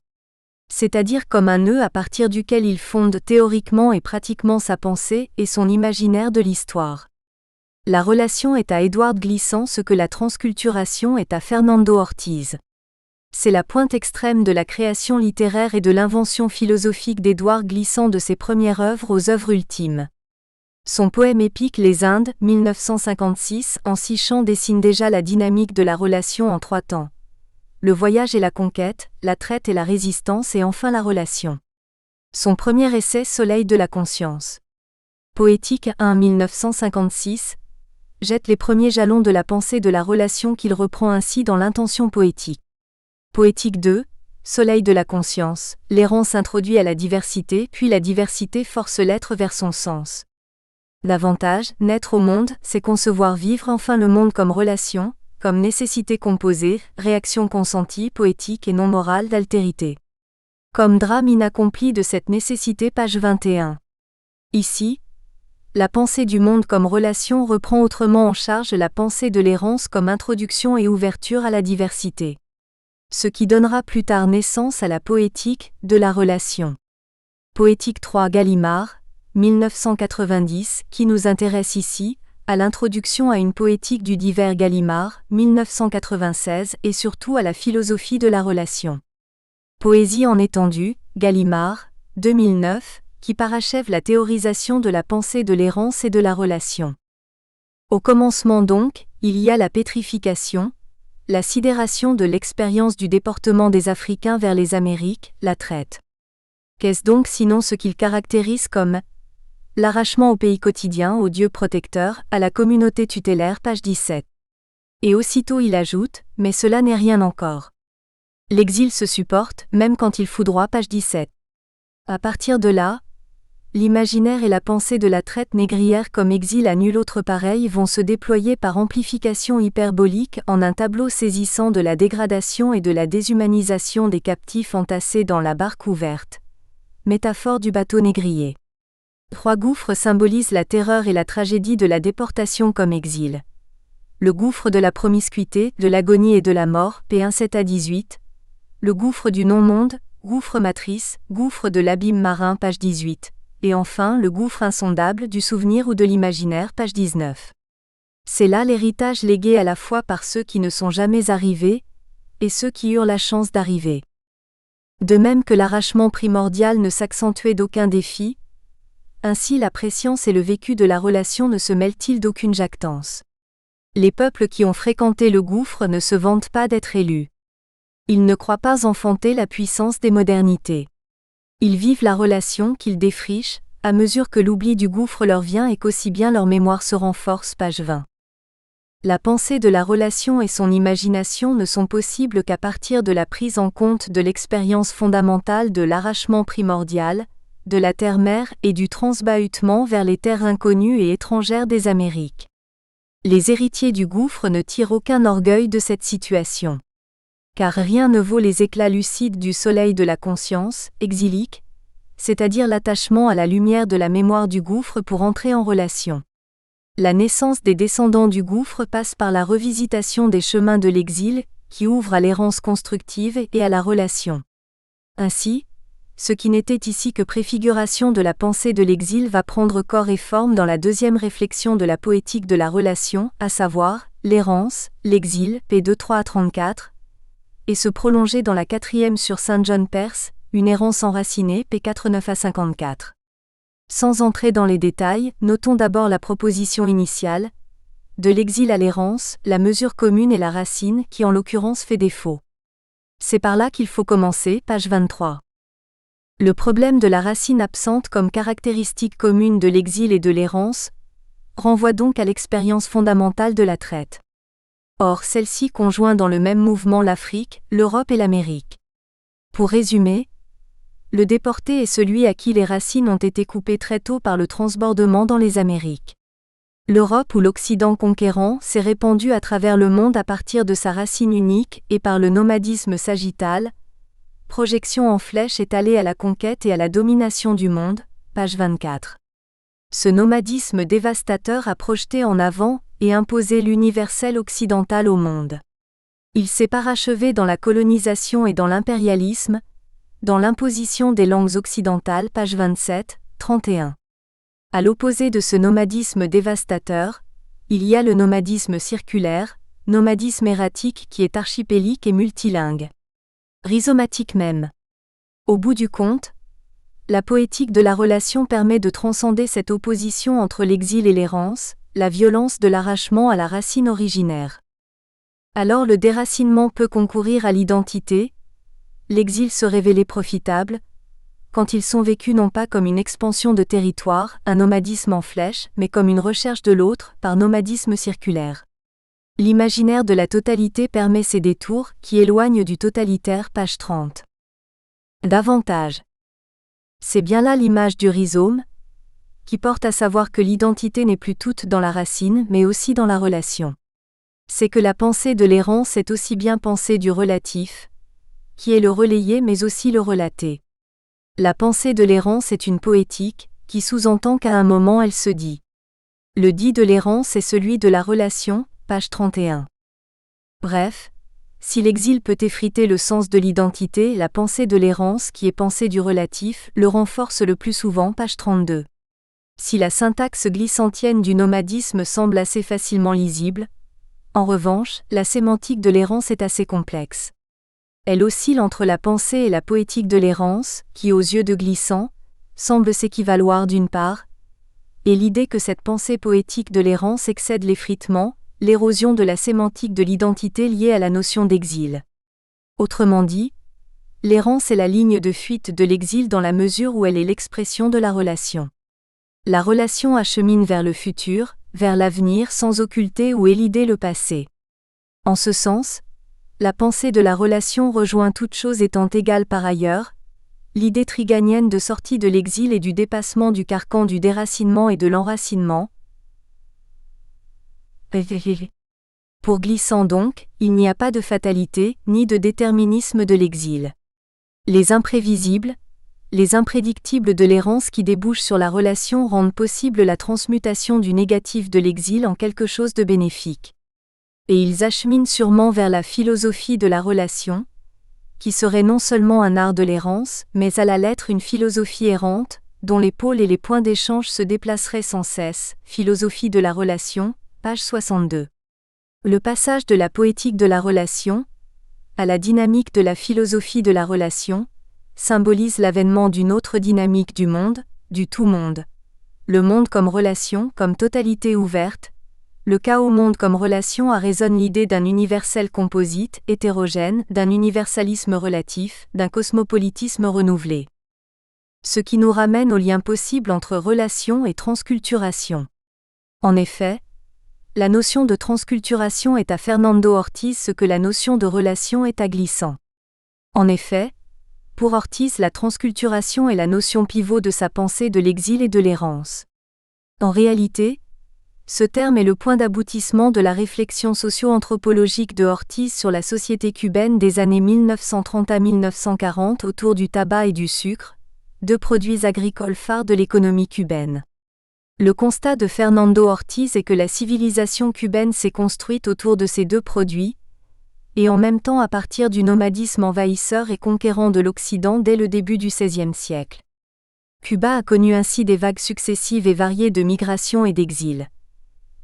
C'est-à-dire comme un nœud à partir duquel il fonde théoriquement et pratiquement sa pensée et son imaginaire de l'histoire. La relation est à Édouard Glissant ce que la transculturation est à Fernando Ortiz. C'est la pointe extrême de la création littéraire et de l'invention philosophique d'Édouard Glissant de ses premières œuvres aux œuvres ultimes. Son poème épique Les Indes, 1956, en 6 chants dessine déjà la dynamique de la relation en 3 temps. Le voyage et la conquête, la traite et la résistance et enfin la relation. Son premier essai Soleil de la conscience. Poétique 1 1956, jette les premiers jalons de la pensée de la relation qu'il reprend ainsi dans l'intention poétique. Poétique 2, Soleil de la conscience, l'errance introduit à la diversité puis la diversité force l'être vers son sens. L'avantage, naître au monde, c'est concevoir vivre enfin le monde comme relation, comme nécessité composée, réaction consentie, poétique et non morale d'altérité. Comme drame inaccompli de cette nécessité page 21. Ici, la pensée du monde comme relation reprend autrement en charge la pensée de l'errance comme introduction et ouverture à la diversité. Ce qui donnera plus tard naissance à la poétique de la relation. Poétique 3 Gallimard, 1990, qui nous intéresse ici, à l'introduction à une poétique du divers Gallimard, 1996, et surtout à la philosophie de la relation. Poésie en étendue, Gallimard, 2009, qui parachève la théorisation de la pensée de l'errance et de la relation. Au commencement donc, il y a la pétrification, la sidération de l'expérience du déportement des Africains vers les Amériques, la traite. Qu'est-ce donc sinon ce qu'il caractérise comme l'arrachement au pays quotidien, au Dieu protecteur, à la communauté tutélaire, page 17. Et aussitôt il ajoute, mais cela n'est rien encore. L'exil se supporte, même quand il foudroie, page 17. À partir de là, l'imaginaire et la pensée de la traite négrière comme exil à nul autre pareil vont se déployer par amplification hyperbolique en un tableau saisissant de la dégradation et de la déshumanisation des captifs entassés dans la barque ouverte. Métaphore du bateau négrier. 3 gouffres symbolisent la terreur et la tragédie de la déportation comme exil. Le gouffre de la promiscuité, de l'agonie et de la mort, p1 7-18. Le gouffre du non-monde, gouffre matrice, gouffre de l'abîme marin, page 18. Et enfin le gouffre insondable du souvenir ou de l'imaginaire, page 19. C'est là l'héritage légué à la fois par ceux qui ne sont jamais arrivés, et ceux qui eurent la chance d'arriver. De même que l'arrachement primordial ne s'accentuait d'aucun défi, ainsi la prescience et le vécu de la relation ne se mêlent-ils d'aucune jactance. Les peuples qui ont fréquenté le gouffre ne se vantent pas d'être élus. Ils ne croient pas enfanter la puissance des modernités. Ils vivent la relation qu'ils défrichent, à mesure que l'oubli du gouffre leur vient et qu'aussi bien leur mémoire se renforce, page 20. La pensée de la relation et son imagination ne sont possibles qu'à partir de la prise en compte de l'expérience fondamentale de l'arrachement primordial, de la terre-mère et du transbahutement vers les terres inconnues et étrangères des Amériques. Les héritiers du gouffre ne tirent aucun orgueil de cette situation. Car rien ne vaut les éclats lucides du soleil de la conscience, exilique, c'est-à-dire l'attachement à la lumière de la mémoire du gouffre pour entrer en relation. La naissance des descendants du gouffre passe par la revisitation des chemins de l'exil, qui ouvre à l'errance constructive et à la relation. Ainsi, ce qui n'était ici que préfiguration de la pensée de l'exil va prendre corps et forme dans la deuxième réflexion de la poétique de la relation, à savoir, l'errance, l'exil, p. 2-3-34, et se prolonger dans la quatrième sur Saint John Perse, une errance enracinée, p. 4-9-54. Sans entrer dans les détails, notons d'abord la proposition initiale, de l'exil à l'errance, la mesure commune et la racine qui en l'occurrence fait défaut. C'est par là qu'il faut commencer, page 23. Le problème de la racine absente comme caractéristique commune de l'exil et de l'errance renvoie donc à l'expérience fondamentale de la traite. Or celle-ci conjoint dans le même mouvement l'Afrique, l'Europe et l'Amérique. Pour résumer, le déporté est celui à qui les racines ont été coupées très tôt par le transbordement dans les Amériques. L'Europe ou l'Occident conquérant s'est répandu à travers le monde à partir de sa racine unique et par le nomadisme sagittal, projection en flèche étalée à la conquête et à la domination du monde, page 24. Ce nomadisme dévastateur a projeté en avant et imposé l'universel occidental au monde. Il s'est parachevé dans la colonisation et dans l'impérialisme, dans l'imposition des langues occidentales, page 27, 31. À l'opposé de ce nomadisme dévastateur, il y a le nomadisme circulaire, nomadisme erratique qui est archipélique et multilingue. Rhizomatique même. Au bout du compte, la poétique de la relation permet de transcender cette opposition entre l'exil et l'errance, la violence de l'arrachement à la racine originaire. Alors le déracinement peut concourir à l'identité, l'exil se révéler profitable, quand ils sont vécus non pas comme une expansion de territoire, un nomadisme en flèche, mais comme une recherche de l'autre, par nomadisme circulaire. L'imaginaire de la totalité permet ces détours, qui éloignent du totalitaire, page 30. Davantage. C'est bien là l'image du rhizome, qui porte à savoir que l'identité n'est plus toute dans la racine, mais aussi dans la relation. C'est que la pensée de l'errance est aussi bien pensée du relatif, qui est le relayé mais aussi le relaté. La pensée de l'errance est une poétique, qui sous-entend qu'à un moment elle se dit. Le dit de l'errance est celui de la relation, page 31. Bref, si l'exil peut effriter le sens de l'identité, la pensée de l'errance qui est pensée du relatif le renforce le plus souvent, page 32. Si la syntaxe glissantienne du nomadisme semble assez facilement lisible, en revanche, la sémantique de l'errance est assez complexe. Elle oscille entre la pensée et la poétique de l'errance, qui aux yeux de Glissant, semble s'équivaloir d'une part, et l'idée que cette pensée poétique de l'errance excède l'effritement, l'érosion de la sémantique de l'identité liée à la notion d'exil. Autrement dit, l'errance est la ligne de fuite de l'exil dans la mesure où elle est l'expression de la relation. La relation achemine vers le futur, vers l'avenir sans occulter ou éluder le passé. En ce sens, la pensée de la relation rejoint toute chose étant égale par ailleurs, l'idée triganienne de sortie de l'exil et du dépassement du carcan du déracinement et de l'enracinement. Pour Glissant donc, il n'y a pas de fatalité, ni de déterminisme de l'exil. Les imprévisibles, les imprédictibles de l'errance qui débouchent sur la relation rendent possible la transmutation du négatif de l'exil en quelque chose de bénéfique. Et ils acheminent sûrement vers la philosophie de la relation, qui serait non seulement un art de l'errance, mais à la lettre une philosophie errante, dont les pôles et les points d'échange se déplaceraient sans cesse, philosophie de la relation, page 62. Le passage de la poétique de la relation à la dynamique de la philosophie de la relation symbolise l'avènement d'une autre dynamique du monde, du tout-monde. Le monde comme relation, comme totalité ouverte, le chaos-monde comme relation résonne l'idée d'un universel composite, hétérogène, d'un universalisme relatif, d'un cosmopolitisme renouvelé. Ce qui nous ramène au lien possible entre relation et transculturation. En effet, la notion de transculturation est à Fernando Ortiz ce que la notion de relation est à Glissant. En effet, Pour Ortiz, la transculturation est la notion pivot de sa pensée de l'exil et de l'errance. En réalité, ce terme est le point d'aboutissement de la réflexion socio-anthropologique de Ortiz sur la société cubaine des années 1930 à 1940 autour du tabac et du sucre, deux produits agricoles phares de l'économie cubaine. Le constat de Fernando Ortiz est que la civilisation cubaine s'est construite autour de ces deux produits, et en même temps à partir du nomadisme envahisseur et conquérant de l'Occident dès le début du XVIe siècle. Cuba a connu ainsi des vagues successives et variées de migration et d'exil.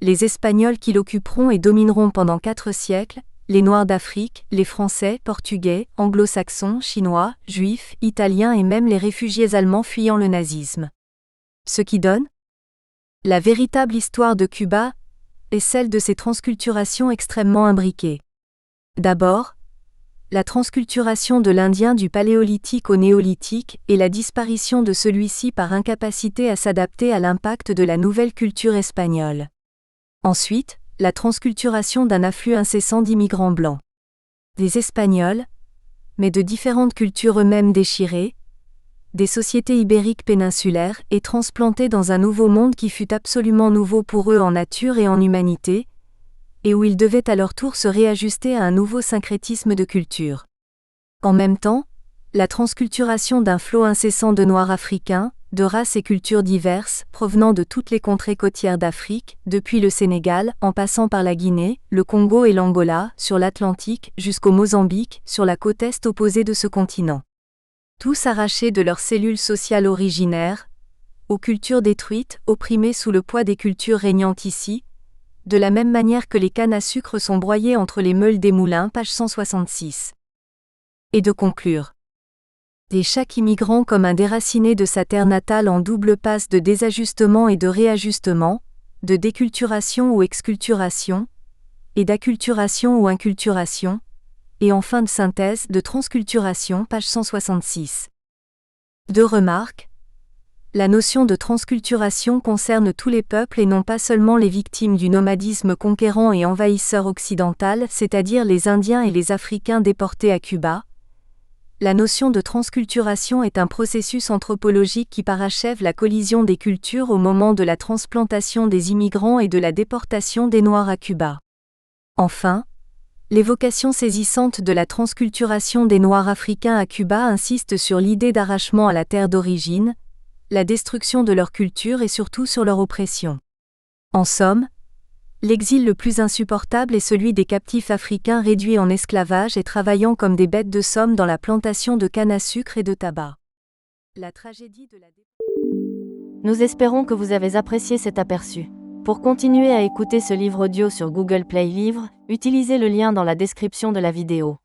Les Espagnols qui l'occuperont et domineront pendant 4 siècles, les Noirs d'Afrique, les Français, Portugais, Anglo-Saxons, Chinois, Juifs, Italiens et même les réfugiés allemands fuyant le nazisme. Ce qui donne la véritable histoire de Cuba est celle de ces transculturations extrêmement imbriquées. D'abord, la transculturation de l'Indien du Paléolithique au Néolithique et la disparition de celui-ci par incapacité à s'adapter à l'impact de la nouvelle culture espagnole. Ensuite, la transculturation d'un afflux incessant d'immigrants blancs. Des Espagnols, mais de différentes cultures eux-mêmes déchirées, des sociétés ibériques péninsulaires et transplantées dans un nouveau monde qui fut absolument nouveau pour eux en nature et en humanité, et où ils devaient à leur tour se réajuster à un nouveau syncrétisme de culture. En même temps, la transculturation d'un flot incessant de Noirs africains, de races et cultures diverses, provenant de toutes les contrées côtières d'Afrique, depuis le Sénégal, en passant par la Guinée, le Congo et l'Angola, sur l'Atlantique, jusqu'au Mozambique, sur la côte est opposée de ce continent. Tous arrachés de leurs cellules sociales originaires, aux cultures détruites, opprimées sous le poids des cultures régnantes ici, de la même manière que les cannes à sucre sont broyées entre les meules des moulins, page 166. Et de conclure. Et chaque immigrant comme un déraciné de sa terre natale en double passe de désajustement et de réajustement, de déculturation ou exculturation, et d'acculturation ou inculturation, et en fin de synthèse de transculturation, page 166. 2 remarques. La notion de transculturation concerne tous les peuples et non pas seulement les victimes du nomadisme conquérant et envahisseur occidental, c'est-à-dire les Indiens et les Africains déportés à Cuba. La notion de transculturation est un processus anthropologique qui parachève la collision des cultures au moment de la transplantation des immigrants et de la déportation des Noirs à Cuba. Enfin, l'évocation saisissante de la transculturation des Noirs africains à Cuba insiste sur l'idée d'arrachement à la terre d'origine, la destruction de leur culture et surtout sur leur oppression. En somme, l'exil le plus insupportable est celui des captifs africains réduits en esclavage et travaillant comme des bêtes de somme dans la plantation de canne à sucre et de tabac. La tragédie de la... Nous espérons que vous avez apprécié cet aperçu. Pour continuer à écouter ce livre audio sur Google Play Livres, utilisez le lien dans la description de la vidéo.